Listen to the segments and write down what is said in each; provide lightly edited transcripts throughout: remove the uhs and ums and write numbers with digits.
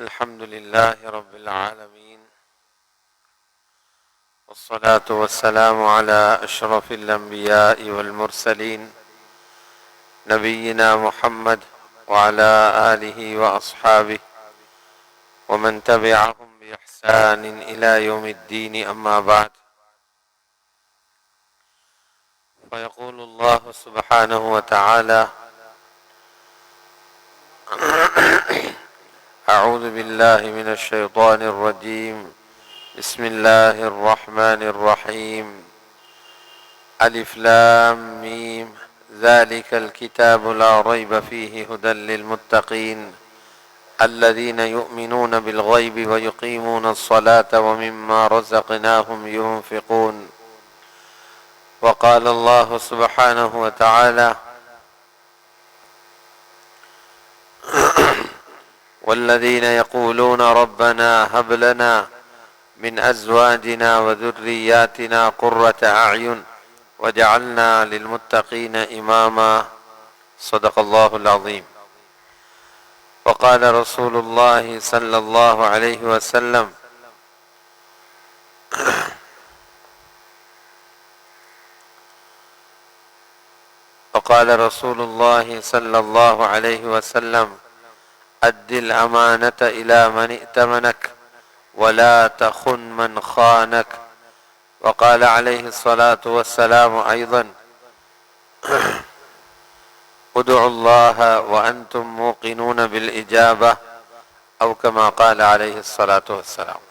الحمد لله رب العالمين، والصلاة والسلام على أشرف الأنبياء والمرسلين نبينا محمد وعلى آله وأصحابه ومن تبعهم بإحسان إلى يوم الدين، أما بعد. فيقول الله سبحانه وتعالى: أعوذ بالله من الشيطان الرجيم. بسم الله الرحمن الرحيم. ألف لام ميم، ذلك الكتاب لا ريب فيه هدى للمتقين الذين يؤمنون بالغيب ويقيمون الصلاة ومما رزقناهم ينفقون. وقال الله سبحانه وتعالى: والذين يقولون ربنا هب لنا من أزواجنا وذرياتنا قرة أعين وجعلنا للمتقين إماما. صدق الله العظيم. وقال رسول الله صلى الله عليه وسلم: وقال رسول الله صلى الله عليه وسلم: أد الأمانة إلى من ائتمنك ولا تخن من خانك. وقال عليه الصلاة والسلام أيضا: ادعوا الله وأنتم موقنون بالإجابة، أو كما قال عليه الصلاة والسلام.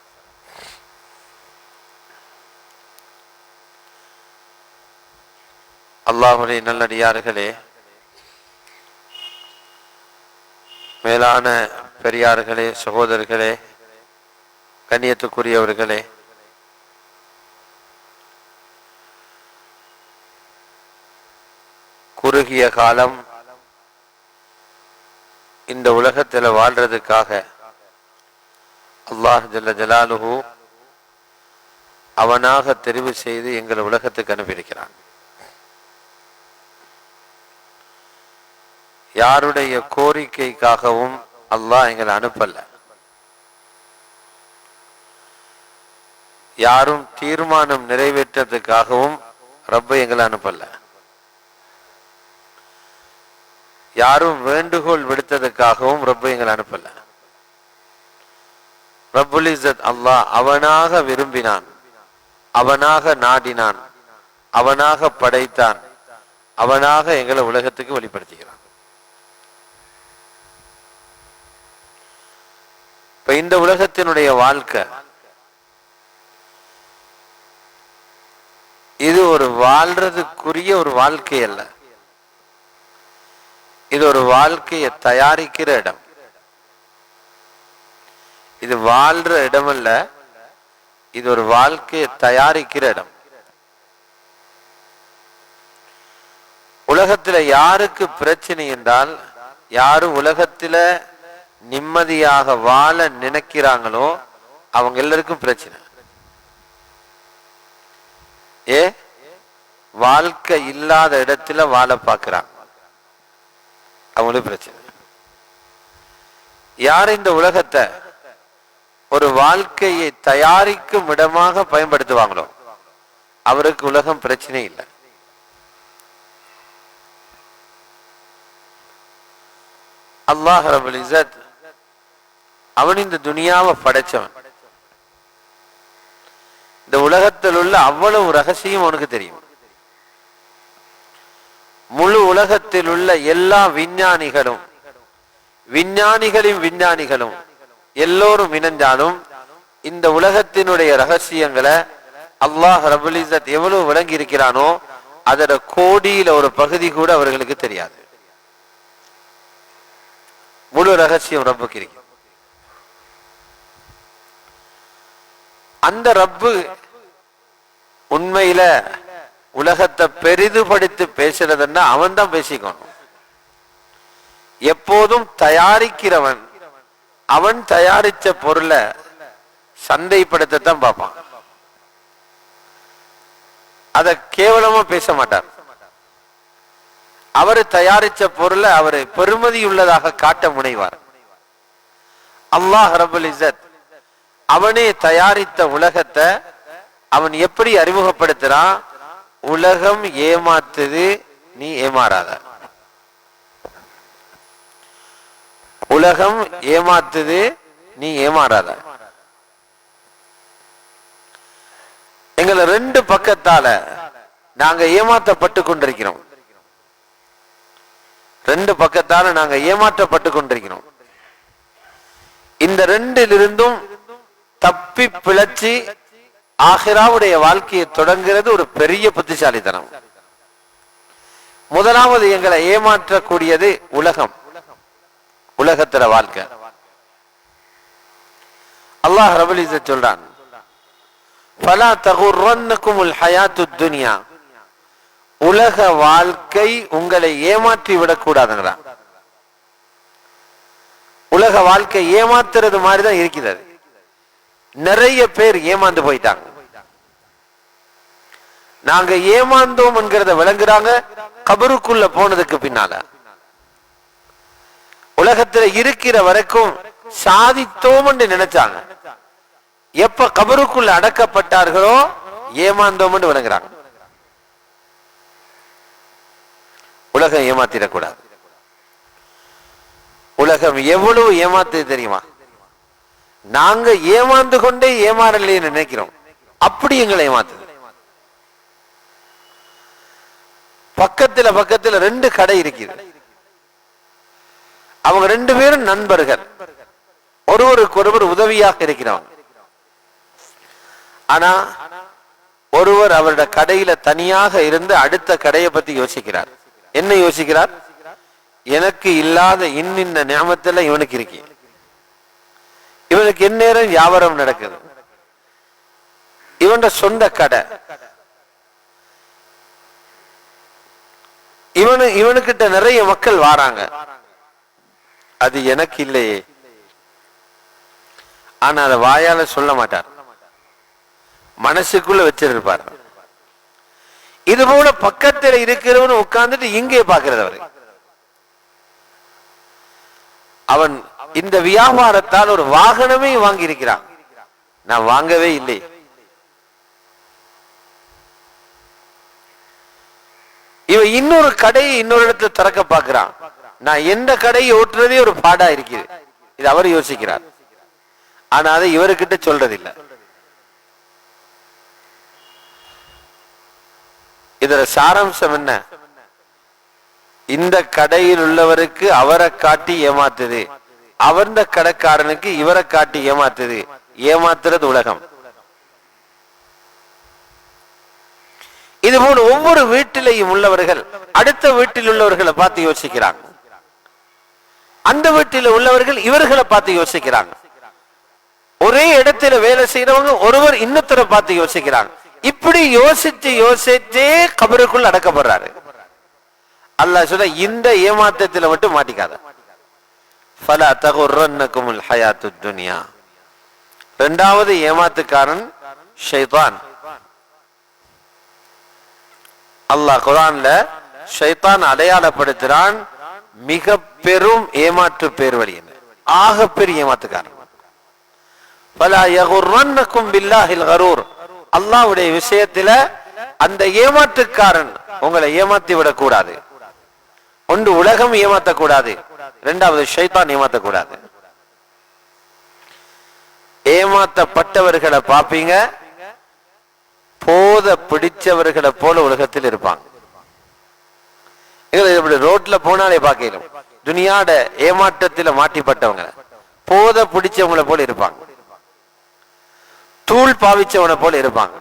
அல்லாஹ்வுடைய நல்லடியார்களே, மேலான பெரியார்களே, சகோதரர்களே, கண்ணியத்துக்குரியவர்களே, குறுகிய காலம் இந்த உலகத்தில் வாழ்றதுக்காக அல்லாஹ் ஜல்ல ஜலாலுஹு அவனாக தெரிவு செய்து எங்கள் உலகத்துக்கு அனுப்பியிருக்கிறான். யாருடைய கோரிக்கைக்காகவும் அல்லாஹ் எங்களை அனுப்பல. யாரும் தீர்மானம் நிறைவேற்றதுக்காகவும் ரப்பை எங்களை அனுப்பல. யாரும் வேண்டுகோள் விடுத்ததுக்காகவும் ரப்பை எங்களை அனுப்பல. ரப்புல் இஸ்ஸத் அல்லாஹ் அவனாக விரும்பினான், அவனாக நாடினான், அவனாக படைத்தான், அவனாக எங்களை உலகத்துக்கு வெளிப்படுத்துகிறான். இப்ப இந்த உலகத்தினுடைய வாழ்க்கை இது ஒரு வாழ்றதுக்குரிய ஒரு வாழ்க்கை அல்ல. இது ஒரு வாழ்க்கையை தயாரிக்கிற இடம். இது வாழ்ற இடம் அல்ல, இது ஒரு வாழ்க்கையை தயாரிக்கிற இடம். உலகத்துல யாருக்கு பிரச்சனை என்றால், யாரு உலகத்துல நிம்மதியாக வாழ நினைக்கிறாங்களோ அவங்க எல்லாருக்கும் பிரச்சனை. வாழ்க்கை இல்லாத இடத்துல வாழ பார்க்கிறாங்க, அவங்களுக்கு பிரச்சனை. யார் இந்த உலகத்தை ஒரு வாழ்க்கையை தயாரிக்கும் இடமாக பயன்படுத்துவாங்களோ அவருக்கு உலகம் பிரச்சனை இல்லை. அல்லாஹ் ரப்புல் இஸ்ஸத் அவன் இந்த துனியாவை படைச்சவன். இந்த உலகத்தில் உள்ள அவ்வளவு ரகசியம் அவனுக்கு தெரியும். முழு உலகத்தில் உள்ள எல்லா விஞ்ஞானிகளும் எல்லோரும் இணைஞ்சாலும் இந்த உலகத்தினுடைய ரகசியங்களை அல்லாஹ் ரப்புல் இஸ்ஸத் எவ்வளவு விளங்கி இருக்கிறானோ அதோட கோடியில ஒரு பகுதி கூட அவர்களுக்கு தெரியாது. முழு ரகசியம் ரப்புக்கு இருக்கு. அந்த ரப்பு உண்மையில உலகத்தை பெரிதுபடுத்தி பேசுறதுன்னா அவன் தான் பேசிக்கணும். எப்போதும் தயாரிக்கிறவன் அவன் தயாரிச்ச பொருளை சந்தைப்படுத்தத்தான் பார்ப்பான். அதை கேவலமா பேச மாட்டார். அவர் தயாரிச்ச பொருளை அவர் பெருமதி உள்ளதாக காட்ட முனைவார். அல்லாஹ் ரப்புல் இஸ்ஸத் அவனே தயாரித்த உலகத்தை அவன் எப்படி அறிமுகப்படுத்துறான்? உலகம் ஏமாத்துது, நீ ஏமாறாத. உலகம் ஏமாத்துது, நீ ஏமாறாத. எங்களை ரெண்டு பக்கத்தால நாங்க ஏமாற்றப்பட்டு கொண்டிருக்கிறோம். ரெண்டு பக்கத்தால நாங்க ஏமாற்றப்பட்டு கொண்டிருக்கிறோம். இந்த ரெண்டிலிருந்தும் தப்பி பிழைச்சி ஆகிராவுடைய வாழ்க்கையை தொடங்குறது ஒரு பெரிய புத்திசாலித்தனம். முதலாவது எங்களை ஏமாற்றக்கூடியது உலகம், உலகத்துல வாழ்க்கை. அல்லாஹ் ரப்பல் இஸ்ஸத் சொல்றான், ஃபலா தகுர்ரன்னகுமுல் ஹயாத்துத் துன்யா, உலக வாழ்க்கை உங்களை ஏமாற்றி விடக்கூடாதுங்கிறான். உலக வாழ்க்கை ஏமாத்துறது மாதிரிதான் இருக்கிறது. நிறைய பேர் ஏமாந்து போயிட்டாங்க. நாங்க ஏமாந்தோம் என்கிறத விளங்குறாங்க கபருக்குள்ள போனதுக்கு பின்னால. உலகத்துல இருக்கிற வரைக்கும் சாதித்தோம் என்று நினைச்சாங்க. எப்ப கபருக்குள்ள அடக்கப்பட்டார்களோ ஏமாந்தோம் என்று விளங்குறாங்க. உலகம் ஏமாத்திடக்கூடாது. உலகம் எவ்வளவு ஏமாத்து தெரியுமா? நாங்க ஏமாந்து கொண்டே ஏமாறலைன்னு நினைக்கிறோம். அப்படி எங்களை ஏமாத்து. பக்கத்துல ரெண்டு கடை இருக்குது. அவங்க ரெண்டு பேரும் நண்பர்கள், ஒருவருக்கு ஒருவர் உதவியாக இருக்கிறாங்க. ஆனா ஒருவர் அவருடைய கடையில தனியாக இருந்து அடுத்த கடையை பத்தி யோசிக்கிறார். என்ன யோசிக்கிறார்? எனக்கு இல்லாத இன்னின்ன நியமத்துல இவனுக்கு இருக்கு, இவனுக்கு எந்நேரம் வியாபாரம் நடக்குது, இவன் சொந்த கடை, இவனுக்கிட்ட நிறைய மக்கள் வாராங்க, அது எனக்கு இல்லையே. ஆனா அதை வாயால சொல்ல மாட்டார், மனசுக்குள்ள வச்சிருப்பார். இது போல பக்கத்தில் இருக்கிறவன் உட்கார்ந்துட்டு இங்கே பார்க்கிறது. அவன் இந்த வியாபாரத்தால் ஒரு வாகனமே வாங்கி இருக்கிறான், நான் வாங்கவே இல்லை. இவன் இன்னொரு கடையை இன்னொரு இடத்துல திறக்க பார்க்கிறான், நான் எந்த கடையை ஓட்டுறதே ஒரு பாடா இருக்குது. இது அவர் யோசிக்கிறார். ஆனா அதை இவர்கிட்ட சொல்றது இல்லை. இதோட சாராம்சம் என்ன? இந்த கடையில் உள்ளவருக்கு அவரை காட்டி ஏமாத்துது, அவர்ந்த கடைக்காரனுக்கு இவரை காட்டி ஏமாத்துது. ஏமாத்துறது உலகம். இதுபோல ஒவ்வொரு வீட்டிலையும் உள்ளவர்கள் அடுத்த வீட்டில் உள்ளவர்களை பார்த்து யோசிக்கிறாங்க, அந்த வீட்டில் உள்ளவர்கள் இவர்களை பார்த்து யோசிக்கிறாங்க. ஒரே இடத்துல வேலை செய்யறவங்க ஒருவர் இன்னொருத்தரை பார்த்து யோசிக்கிறாங்க. இப்படி யோசிச்சு யோசிச்சே கபருக்குள் அடக்கப்படுறாரு. அல்லாஹ் சொல்ல, இந்த ஏமாற்றத்துல மட்டும் மாட்டிக்காத. ஃபலா தகுர்ரன்னகுமுல் ஹயாத்துத் துன்யா. இரண்டாவது ஏமாத்துக்காரன் ஷைத்தான். அல்லாஹ் குர்ஆன்ல ஷைத்தான் அடையாளப்படுத்துறான், மிக பெரும் ஏமாற்று பேர் வழி, ஆக பெரிய ஏமாத்துக்காரன். ஃபலா யகுர்ரன்னகும் பில்லாஹில் கரூர். அல்லாஹ்வுடைய விஷயத்துல அந்த ஏமாற்றுக்காரன் உங்களை ஏமாத்தி விடக்கூடாது. ஒன்று உலகம் ஏமாற்றக்கூடாது, இரண்டாவது ஷைத்தான் ஏமாற்றக்கூடாது. ஏமாற்றப்பட்டவர்களை பார்ப்பீங்க, போத பிடிச்சவர்களை போல உலகத்தில் இருப்பாங்க. ரோட்ல போனாலே பார்க்கலாம், துனியாட ஏமாற்றத்தில் மாட்டிப்பட்டவங்க போத பிடிச்சவங்களை போல இருப்பாங்க, தூள் பாவிச்சவனை போல இருப்பாங்க.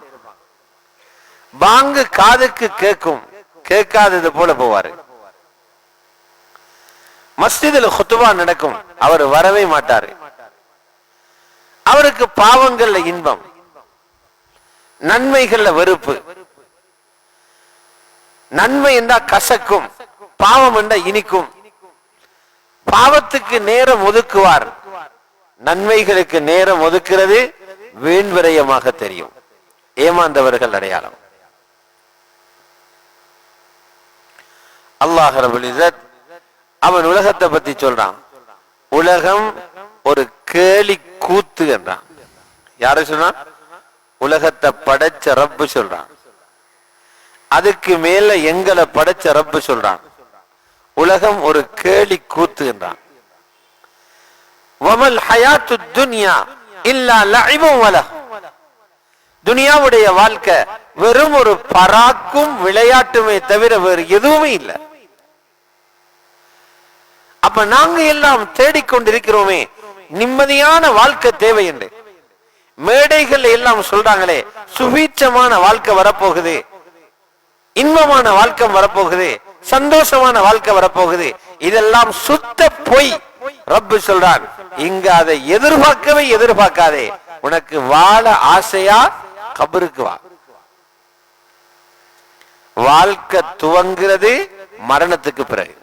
பாங்கு காதுக்கு கேட்கும், கேட்காதது போல போவாரு. மஸ்ஜிதில் குத்துபா நடக்கும், அவர் வரவே மாட்டாரு. அவருக்கு பாவங்கள்ல இன்பம், நன்மைகள்ல வெறுப்பு. நன்மை என்றா கசக்கும், பாவம் என்றா இனிக்கும். பாவத்துக்கு நேரம் ஒதுக்குவார், நன்மைகளுக்கு நேரம் ஒதுக்கிறது வீண்விரயமாக தெரியும். ஏமாந்தவர்கள் அடையாளம். அல்லாஹ் ரப்பல் இஸ்ஸத் அவன் உலகத்தை பத்தி சொல்றான். உலகம் ஒரு கேலி கூத்து என்றான். யாரு சொன்னா? உலகத்தை படைச்ச ரப்பு சொல்றான். அதுக்கு மேல எங்களை படைச்ச ரப்பு சொல்றான். உலகம் ஒரு கேலி கூத்து என்றான். வமல் ஹயாத்து துன்யா இல்லா லஇபும் வலஹ். துனியாவுடைய வாழ்க்கை வெறும் ஒரு பராக்கும் விளையாட்டுமே தவிர வேறு எதுவுமே இல்லை. அப்ப நாங்க எல்லாம் தேடிக்கொண்டிருக்கிறோமே நிம்மதியான வாழ்க்கை தேவை என்று. மேடைகள் எல்லாம் சொல்றாங்களே சுபீட்சமான வாழ்க்கை வரப்போகுது, இன்பமான வாழ்க்கை வரப்போகுது, சந்தோஷமான வாழ்க்கை வரப்போகுது. இதெல்லாம் சுத்த பொய். ரப்பு சொல்றான், இங்க அதை எதிர்பார்க்கவே எதிர்பார்க்காதே. உனக்கு வாழ ஆசையா கபருக்கு வா. வாழ்க்கை துவங்கிறது மரணத்துக்கு பிறகு.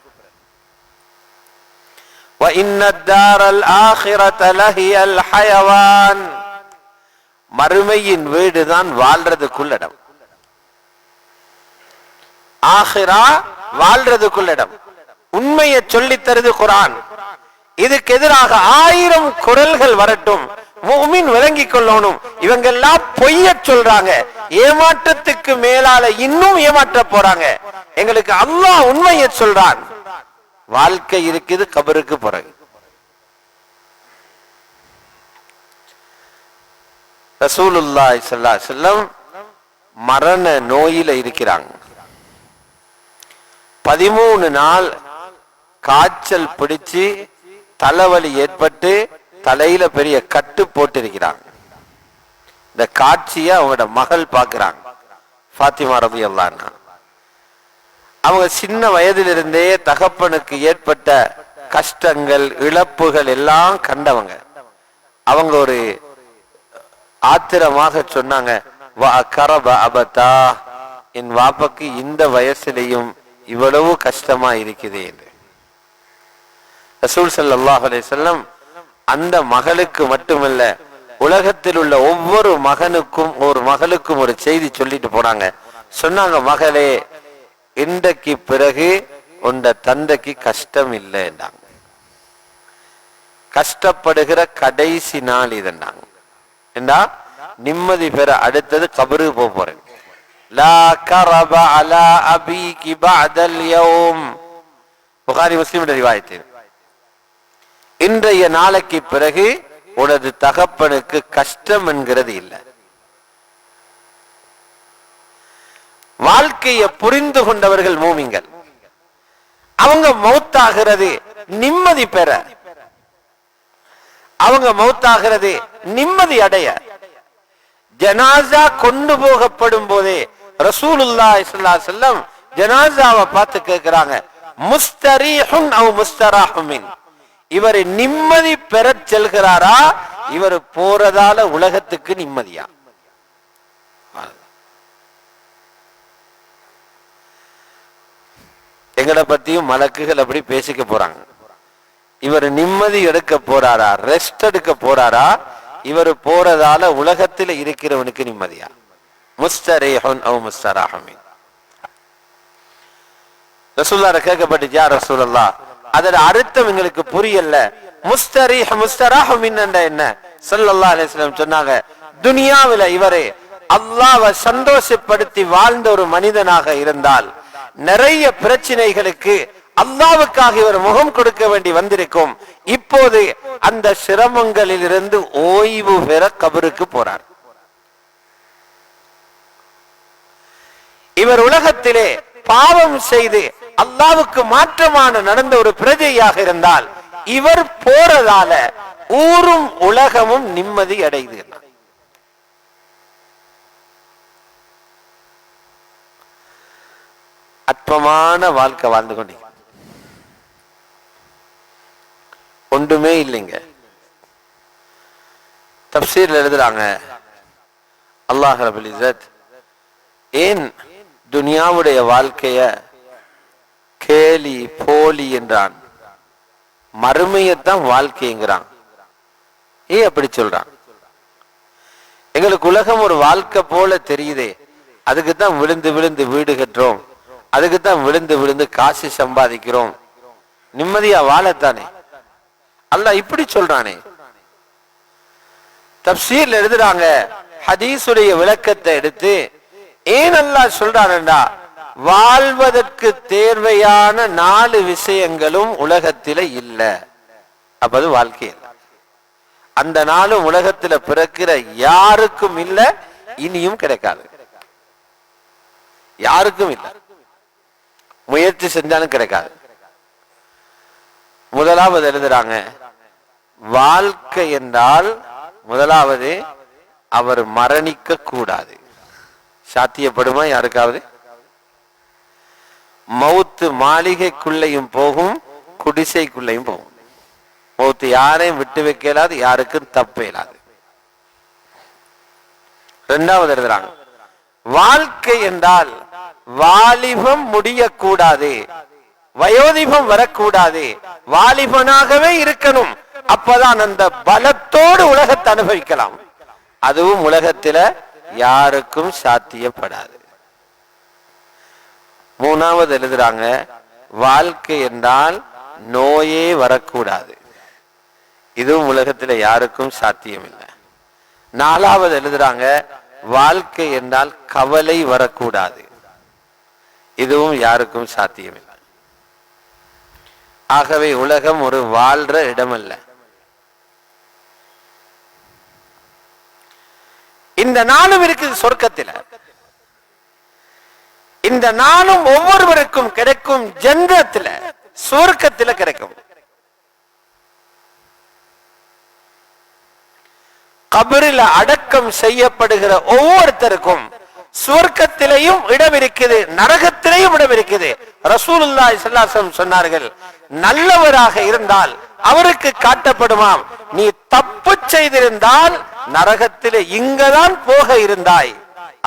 மறுமையின் வீடுதான் வாழ்றதுக்குள்ளிடம். ஆகிரா வாழ்றதுக்குள்ளிடம். உண்மையை சொல்லித் தருது குர்ஆன். இதுக்கு எதிராக 1000 குரல்கள் வரட்டும், முஃமின் விளங்கிக் கொள்ளணும். இவங்க எல்லாம் பொய்ய சொல்றாங்க, ஏமாற்றத்துக்கு மேலால இன்னும் ஏமாற்ற போறாங்க. எங்களுக்கு அல்லாஹ் உண்மையை சொல்றான். வாழ்க்கை இருக்குது கபருக்கு பிறகு. ரசூலுல்லாஹி ஸல்லல்லாஹு அலைஹி வஸல்லம் மரண நோயில இருக்கிறாங்க. 13 நாள் காய்ச்சல் பிடிச்சு தலைவலி ஏற்பட்டு தலையில பெரிய கட்டு போட்டு இருக்கிறாங்க. இந்த காட்சியை அவங்களோட மகள் பார்க்கிறாங்க, ஃபாத்திமா ரலியல்லாஹு அன்ஹா. அவங்க சின்ன வயதிலிருந்தே தகப்பனுக்கு ஏற்பட்ட கஷ்டங்கள் இழப்புகள் எல்லாம் கண்டவங்க. அவங்க ஒரு ஆத்திரமாக சொன்னாங்க, என் வாப்பக்கு இந்த வயசுலையும் இவ்வளவு கஷ்டமா இருக்குது என்று. ரசூல் ஸல்லல்லாஹு அலைஹி வஸல்லம் அந்த மகளுக்கு மட்டுமல்ல, உலகத்தில் உள்ள ஒவ்வொரு மகனுக்கும் ஒரு மகளுக்கும் ஒரு செய்தி சொல்லிட்டு போனாங்க. சொன்னாங்க, மகளே, இன்றைக்கு பிறகு உண்ட தந்தைக்கு கஷ்டம் இல்லை என்றாங்க. கஷ்டப்படுகிற கடைசி நாள் இதுண்டாங்க. என்றா நிம்மதி பெற அடுத்தது கபரு போறேன். லா கரப அலா அபீகி பஅதல் யௌம். புகாரி முஸ்லிம் ரிவாயத். இன்றைய நாளைக்கு பிறகு உனது தகப்பனுக்கு கஷ்டம் என்கிறது இல்லை. வாழ்க்கையை புரிந்து கொண்டவர்கள் மூமின்கள். அவங்க மௌத்தாகிறது நிம்மதி பெற, அவங்க மௌத்தாகிறது நிம்மதி அடைய. ஜனாசா கொண்டு போகப்படும் போதே ரசூலுல்லாஹி ஸல்லல்லாஹு அலைஹி வஸல்லம் ஜனாசாவை பார்த்து கேட்கிறாங்க, முஸ்தரீஹுன் அவ் முஸ்தராஹும் மின். இவர் நிம்மதி பெற செல்கிறாரா, இவர் போறதால உலகத்துக்கு நிம்மதியா? எங்களை பத்தியும் மலக்குகள் அப்படி பேசிக்க போறாங்க. இவர் நிம்மதி எடுக்க போறாரா, ரெஸ்ட் எடுக்க போறாரா, இவர் போறதால உலகத்தில் இருக்கிறவனுக்கு நிம்மதியா? முஸ்தரீஹுன் அவ் முஸ்தராஹும் மின். ரசூலுல்லாஹ் கேட்கப்பட்டுச்சு, யா ரசூலல்லாஹ், அதோட அர்த்தம் எங்களுக்கு புரியல. முஸ்தரீஹ் முஸ்தராஹும் மின் என்ன? ஸல்லல்லாஹு அலைஹி வஸல்லம் சொன்னாங்க, துனியாவில இவரே அல்லாஹ்வை சந்தோஷப்படுத்தி வாழ்ந்த ஒரு மனிதனாக இருந்தால் நிறைய பிரச்சனைகளுக்கு அல்லாஹ்வுக்காக இவர் முகம் கொடுக்க வேண்டி வந்திருக்கும். இப்போது அந்த சிரமங்களில் இருந்து ஓய்வு பெற கபருக்கு போறார். இவர் உலகத்திலே பாவம் செய்து அல்லாஹ்வுக்கு மாற்றமான நடந்த ஒரு பிரஜையாக இருந்தால் இவர் போறதால ஊரும் உலகமும் நிம்மதி அடையுது. அற்பமான வாழ்க்கை வாழ்ந்து கொண்டீங்க, ஒன்றுமே இல்லைங்க. தப்சீர்ல எழுதுறாங்க, அல்லாஹ் ரப்பல் இஸ்ஸத் ஏன் துனியாவுடைய வாழ்க்கைய கேலி போலி என்றான், மறுமையத்தான் வாழ்க்கைங்கிறான். ஏன் அப்படி சொல்றான்? எங்களுக்கு உலகம் ஒரு வாழ்க்கை போல தெரியுதே, அதுக்குத்தான் விழுந்து விழுந்து வீடு கட்டுறோம், அதுக்குத்தான் விழுந்து விழுந்து காசு சம்பாதிக்கிறோம், நிம்மதியா வாழத்தானே. அல்லாஹ் இப்படி சொல்றானே. தப்சீர்ல எழுதுறாங்க, ஹதீஸுடைய விளக்கத்தை எடுத்து ஏன் அல்லாஹ் சொல்றான்டா, வாழ்வதற்கு தேவையான 4 விஷயங்களும் உலகத்தில இல்ல. அப்ப அது வாழ்க்கை இல்லை. அந்த நாளும் உலகத்துல பிறக்கிற யாருக்கும் இல்ல, இனியும் கிடைக்காது. யாருக்கும் இல்ல, முயற்சி செஞ்சாலும் கிடைக்காது. முதலாவது எழுதுறாங்க, வாழ்க்கை என்றால் முதலாவது அவர் மரணிக்க கூடாது. சாத்தியப்படுமா யாருக்காவது? மௌத்து மாளிகைக்குள்ளையும் போகும், குடிசைக்குள்ளையும் போகும். மௌத்து யாரையும் விட்டு வைக்கலாது, யாருக்கும் தப்பு இயலாது. இரண்டாவது எழுதுறாங்க, வாழ்க்கை என்றால் வாலிபம் முடியக்கூடாது, வயோதிபம் வரக்கூடாது, வாலிபனாகவே இருக்கணும். அப்பதான் அந்த பலத்தோடு உலகத்தை அனுபவிக்கலாம். அதுவும் உலகத்தில யாருக்கும் சாத்தியப்படாது. மூணாவது எழுதுறாங்க, வாழ்க்கை என்றால் நோயே வரக்கூடாது. இதுவும் உலகத்துல யாருக்கும் சாத்தியம் இல்லை. நாலாவது எழுதுறாங்க, வாழ்க்கை என்றால் கவலை வரக்கூடாது. இதுவும் யாருக்கும் சாத்தியம் இல்லை. ஆகவே உலகம் ஒரு வாழ்ற இடமல்ல. இந்த நாளும் இருக்குது சொர்க்கத்தில். இந்த நாளும் ஒவ்வொருவருக்கும் கிடைக்கும், ஜன்னத்துல சொர்க்கத்துல கிடைக்கும். கபரில் அடக்கம் செய்யப்படுகிற ஒவ்வொருத்தருக்கும் சுவர்க்கத்திலேயும் இடம் இருக்குது, நரகத்திலேயும் இடம் இருக்குது. ரசூலுல்லாஹி ஸல்லல்லாஹு அலைஹி வஸல்லம் சொன்னார்கள், நல்லவராக இருந்தால் அவருக்கு காட்டப்படுமாம், நீ தப்பு செய்திருந்தால் நரகத்திலே இங்கதான் போக இருந்தாய்,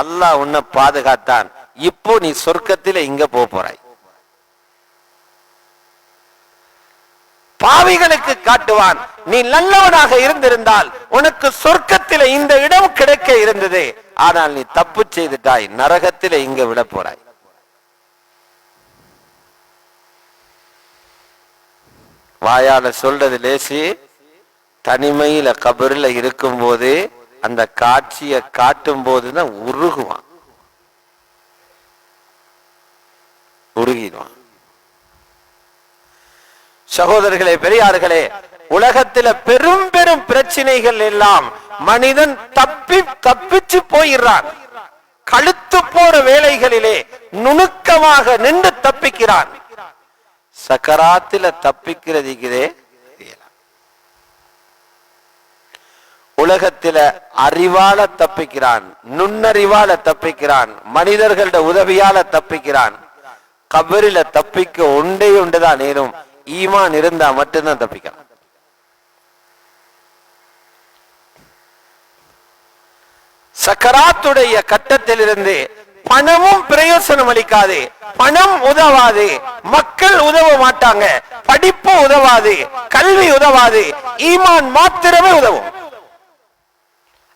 அல்லாஹ் உன்னை பாதுகாத்தான், இப்போ நீ சொர்க்கத்திலே இங்க போறாய். பாவிகளுக்கு காட்டுவான், நீ நல்லவனாக இருந்திருந்தால் உனக்கு சொர்க்கத்திலே இந்த இடம் கிடைக்க இருந்தது, ஆனால் நீ தப்பு செய்துட்டாய், நரகத்திலே இங்க விட போறாய். வாயால சொல்றது லேசி, தனிமையில கபரில் இருக்கும் போது அந்த காட்சியை காட்டும் போதுதான் உருகுவான், உருகிடுவான். சகோதரர்களே, பெரியார்களே, உலகத்தில பெரும் பெரும் பிரச்சனைகள் எல்லாம் மனிதன் தப்பிச்சு போயிடுறான். கழுத்து போற வேளைகளிலே நுணுக்கமாக நின்று தப்பிக்கிறான். சக்கராத்தில தப்பிக்கிறதுக்குதே உலகத்தில அறிவால தப்பிக்கிறான், நுண்ணறிவால தப்பிக்கிறான், மனிதர்களோட உதவியால தப்பிக்கிறான். கபரில தப்பிக்க ஒன்றே ஒன்றுதான் நேரும், ஈமான் இருந்தா மட்டும்தான் தப்பிக்கலாம். சக்கராத்துடைய கட்டத்தில் இருந்து பணமும் பிரயோசனம் அளிக்காது, பணம் உதவாது, மக்கள் உதவ மாட்டாங்க, படிப்பு உதவாது, கல்வி உதவாது, ஈமான் மாத்திரமே உதவும்.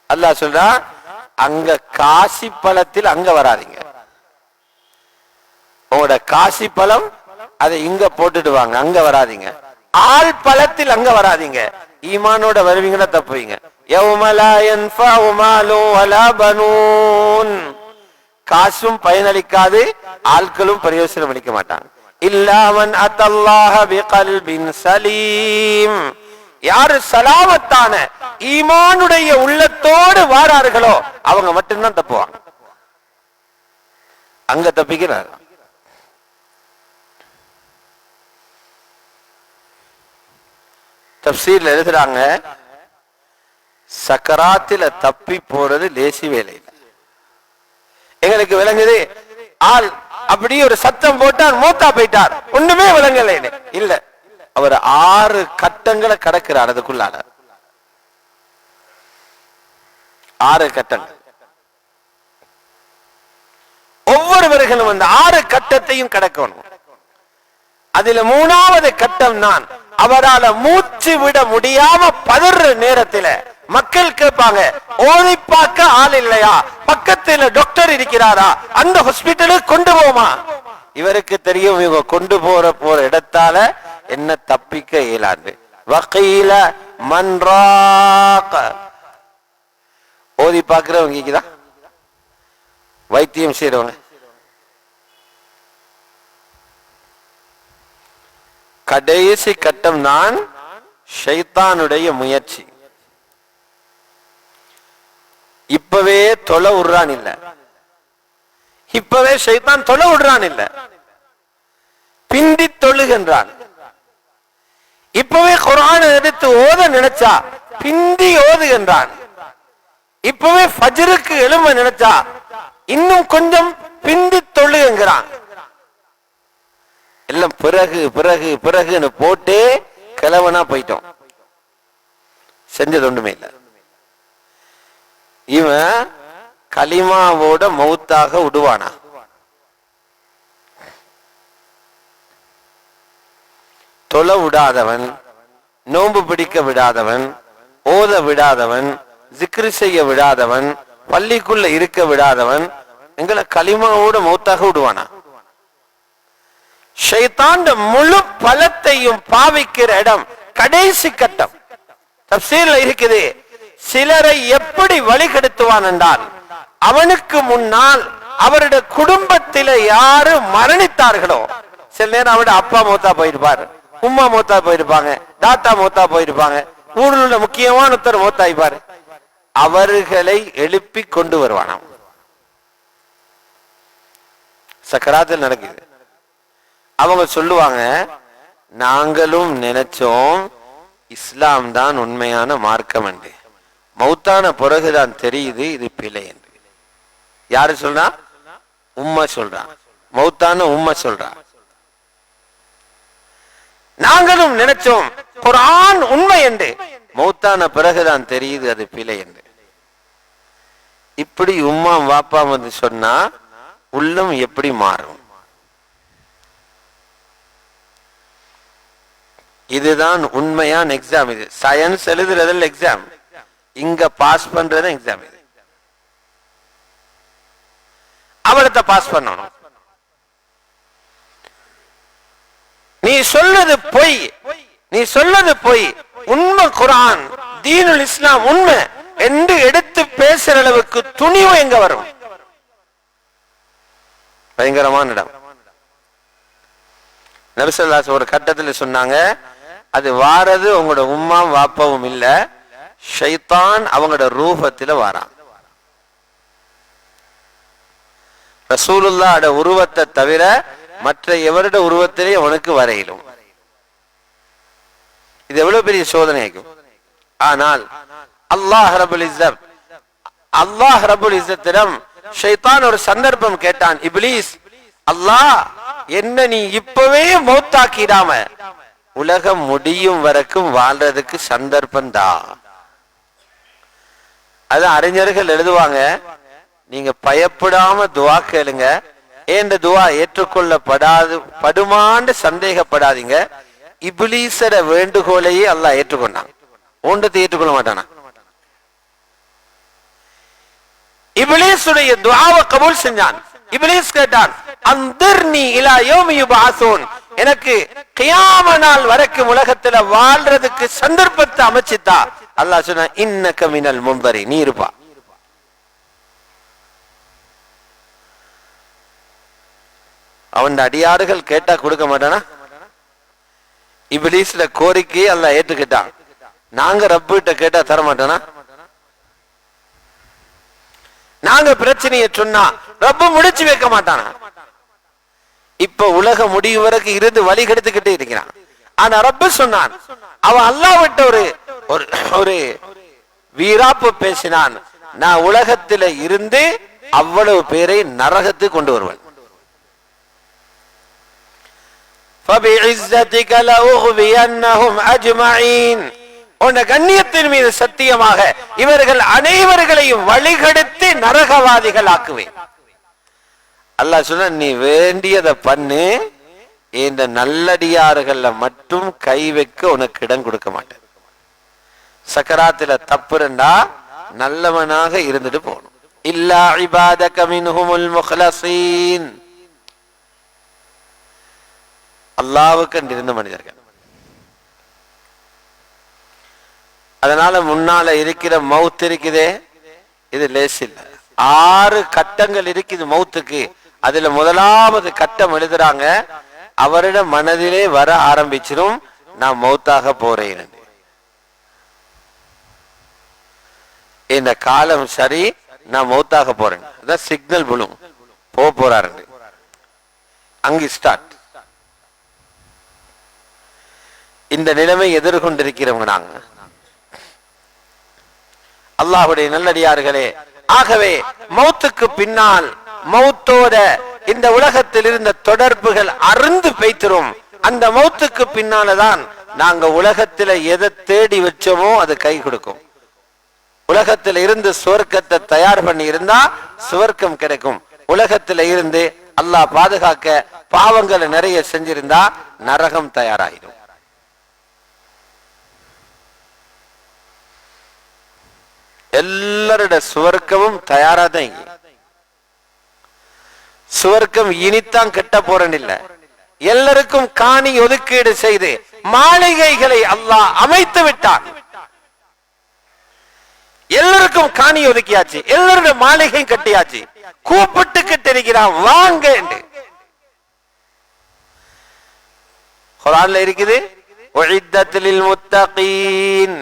அல்லாஹ் சொல்றா, அங்க காசி பழத்தில் அங்க வராதீங்க, உங்களோட காசி பழம் அதை இங்க போட்டுட்டு வாங்க, அங்க வராதீங்க. ஆள் பழத்தில் அங்க வராதீங்க, ஈமானோட வருவீங்கன்னா தப்புவீங்க. காசும் பயனளிக்காது, ஆட்களும் பிரயோசனம் அளிக்க மாட்டாங்க. இல்லாமன் அத்தல்லாஹ பிகல்பின் சலீம், யாரு சலாமத்தான ஈமானுடைய உள்ளத்தோடு வாரார்களோ அவங்க மட்டும்தான் தப்புவாங்க. அங்க தப்பிக்கிறார். தப்சீர்ல எழுதுறாங்க, சக்கராத்தில தப்பி போறது லேசி வேலை இல்லை. எங்களுக்கு விளங்குது, ஆள் அப்படி ஒரு சத்தம் போட்டார், மூத்தா போயிட்டார், ஒண்ணுமே விளங்கல இல்ல, அவர் 6 கட்டங்களை கடக்கிறார். அதுக்குள்ளால 6 கட்டங்கள். ஒவ்வொருவர்களும் அந்த 6 கட்டத்தையும் கடக்கணும். அதுல 3வது கட்டம் தான், அவரால் மூச்சு விட முடியாம பதற நேரத்தில் மக்கள் கேட்பாங்க, ஓதி பார்க்க ஆள் இல்லையா, பக்கத்தில் டாக்டர் இருக்கிறாரா, அந்த ஹாஸ்பிட்டலுக்கு கொண்டு போமா. இவருக்கு தெரியும், இவங்க கொண்டு போற இடத்தால என்ன தப்பிக்க இயலாது. வகீல மன்றாக, ஓதி பார்க்கிறவங்க தான் வைத்தியம் செய்யறவங்க. கடைசி கட்டம் தான் ஷைத்தானுடைய முயற்சி. இப்பவே தொலை விடுறான் இல்ல, இப்பவே ஷைத்தான் தொலை விடுறான் இல்ல, பிந்தி தொழுகின்றான். இப்பவே குர்ஆனை எடுத்து ஓத நினைச்சா பிந்தி ஓதுகின்றான். இப்பவே ஃபஜ்ருக்கு எழும்ப நினைச்சா இன்னும் கொஞ்சம் பிந்தி தொழுகிறான். எல்லாம் பிறகு பிறகு பிறகுன்னு போட்டே கிழவனா போயிட்டோம். செஞ்சது ஒண்ணுமே இல்லை. இவன் கலிமாவோட மௌத்தாக விடுவானா? தொலை விடாதவன், நோன்பு பிடிக்க விடாதவன், ஓத விடாதவன், ஜிக்ரு செய்ய விடாதவன், பள்ளிக்குள்ள இருக்க விடாதவன் எங்களை கலிமாவோட மௌத்தாக விடுவானா? ஷைத்தான் முழு பலத்தையும் பாவிக்கிற இடம் கடைசி கட்டம். தப்சீர்ல இருக்குது, சிலரை எப்படி வழிகெடுத்துவான் என்றால், அவனுக்கு முன்னால் அவருடைய குடும்பத்தில யாரு மரணித்தார்களோ, சில நேரம் அவருடைய அப்பா மூத்தா போயிருப்பார், உம்மா மூத்தா போயிருப்பாங்க, தாத்தா மூத்தா போயிருப்பாங்க, ஊரில் உள்ள முக்கியமான ஒருத்தர் மூத்தாய்ப்பார், அவர்களை எழுப்பி கொண்டு வருவானாம். சக்கராத்தில் நடக்குது. அவங்க சொல்லுவாங்க, நாங்களும் நினைச்சோம் இஸ்லாம் தான் உண்மையான மார்க்கம் என்று, மௌத்தான பிறகுதான் தெரியுது இது பிழை என்று. யாரு சொல்றா? உம்மா சொல்றா, மௌத்தான உம்மா சொல்றா. நாங்களும் நினைச்சோம் குர்ஆன் உண்மை என்று, மௌத்தான பிறகுதான் தெரியுது அது பிழை என்று. இப்படி உம்மா வாப்பா வந்து சொன்னா உள்ளம் எப்படி மாறும்? இதுதான் உண்மையான எக்ஸாம். இது சயின்ஸ் எழுதுறதில் எக்ஸாம், இங்க பாஸ் பண்றது எக்ஸாம். இது அவளத்தை பாஸ் பண்ணணும். நீ சொல்றது பொய், நீ சொல்றது பொய், உண்மை குர்ஆன் தீனுல் இஸ்லாம் உண்மை என்று எடுத்து பேசுற அளவுக்கு துணிவு எங்க வரும்? பயங்கரமான இடம். நபி ஸல்லல்லாஹு அலைஹி ஒரு கட்டத்தில் சொன்னாங்க, அது வாரது உங்களோட உம்மா வாப்பாவும் இல்ல, ஷைத்தான் அவங்களோட ரூபத்துல வாரான். ரசூலுல்லாஹ்வோட உருவத்தை தவிர மற்ற எவருடைய உருவத்திலே அவனுக்கு வரையிலும். இது எவ்வளவு பெரிய சோதனைக்கும். ஆனால் அல்லாஹ் ரப்புல் இஸ்ஸத்திடம் ஷைத்தான் ஒரு சந்தர்ப்பம் கேட்டான், இப்லீஸ், அல்லாஹ் என்ன நீ இப்பவே மௌத்தாக்கிடாம உலகம் முடியும் வரைக்கும் வாழ்றதுக்கு சந்தர்ப்பம் தான். அது அறிஞர்கள் எழுதுவாங்க, நீங்க பயப்படாம துவா கேளுங்க, ஏன் துவா ஏற்றுக்கொள்ளப்படாது படுமான்னு சந்தேகப்படாதீங்க. இப்லீஸோட வேண்டுகோளையே அல்லாஹ் ஏற்றுக்கொண்டான், ஒன்றத்தை ஏற்றுக்கொள்ள மாட்டானா? இப்லீஸுடைய துஆவை கபூல் செஞ்சான். இப்லீஸ் கேட்டான், அன்திர்னி இலா யௌமி யுபஅஸூன், எனக்கு கியாம நாள் வரைக்கும் உலகத்துல வாழ்றதுக்கு சந்தர்ப்பத்தை அமைச்சிட்டா. அல்லாஹ் சொன்னா, இன்னக மினல் முன்தரி, நீ இருப்பா. அவன் அடியாறுகள் கேட்டா கொடுக்க மாட்டானா? இப்லீஸ்ல கோரிக்கையை அல்லாஹ் ஏற்றுக்கிட்டான். நாங்க ரப்பிட்ட கேட்டா தர மாட்டானா? நாங்க பிரச்சனையை சொன்னா ரப்பு முடிச்சு வைக்க மாட்டானா? இப்ப உலக முடிவு வரைக்கும் இருந்து வழி கெடுத்துக்கிட்டே இருக்கிறான். ஆனா ரப்பு சொன்னான், அவன் அல்லாஹ் விட்ட ஒரு வீராப்பு பேசினான், நான் உலகத்தில இருந்து அவ்வளவு பேரை நரகத்துக்கு கொண்டு வருவேன். فَبِعِزَّتِكَ لَأُغْوِيَنَّهُمْ أَجْمَعِينَ, உன் கண்ணியத்தின் மீது சத்தியமாக இவர்கள் அனைவர்களையும் வழிகெடுத்து நரகவாதிகள் ஆக்குவேன். அல்லாஹ் சொன்ன, நீ வேண்டியதை பண்ணு, இந்த நல்லடியார்கள்ல மட்டும் கை வைக்க உனக்கு இடம் கொடுக்க மாட்டேன். சக்கராத்துல தப்புறண்டா நல்லவனாக இருந்துட்டு போகணும். இல்லா இபாதக மின்ஹுமுல் முக்லஸீன், அல்லாஹ்வுக்கு இருந்த மனிதர்கள். அதனால முன்னால இருக்கிற மவுத் இருக்குதே, இது லேஸ் இல்ல. 6 கட்டங்கள் இருக்குது மௌத்துக்கு. அதுல முதலாவது கட்டம் எழுதுறாங்க, அவரிட மனதிலே வர ஆரம்பிச்சிடும் நான் மௌத்தாக போறேன், இந்த காலம் சரி, நான் மௌத்தாக போறேன், அதான் சிக்னல் விழும், போறாரு. அங்கு ஸ்டார்ட். இந்த நிலைமை எதிர்கொண்டிருக்கிறவங்க நாங்க, அல்லாஹ்வுடைய நல்லடியார்களே. ஆகவே மௌத்துக்கு பின்னால், மௌத்தோட இந்த உலகத்தில் இருந்த தொடர்புகள் அருந்து பேய்த்திரும். அந்த மௌத்துக்கு பின்னால்தான் நாங்க உலகத்துல எதை தேடி வச்சோமோ அது கை கொடுக்கும். உலகத்துல இருந்து சுவர்க்கத்தை தயார் பண்ணி இருந்தா சுவர்க்கம் கிடைக்கும். உலகத்துல இருந்து அல்லாஹ் பாதுகாக்க பாவங்களை நிறைய செஞ்சிருந்தா நரகம் தயாராகிடும். எல்லாரோட சுவர்க்கமும் தயாராதான். சுவர்க்கம் இனித்தான் கெட்ட போறேன் இல்ல, எல்லாருக்கும் காணி ஒதுக்கீடு செய்து மாளிகைகளை அல்லாஹ் அமைத்து விட்டான். எல்லாருக்கும் காணி ஒதுக்கியாச்சு, எல்லாரோட மாளிகை கட்டியாச்சு. கூப்பிட்டு கிட்டிருக்கிறான் வாங்க. குர்ஆன்ல இருக்குது, உஇத்தத்தில் முத்தகீன்,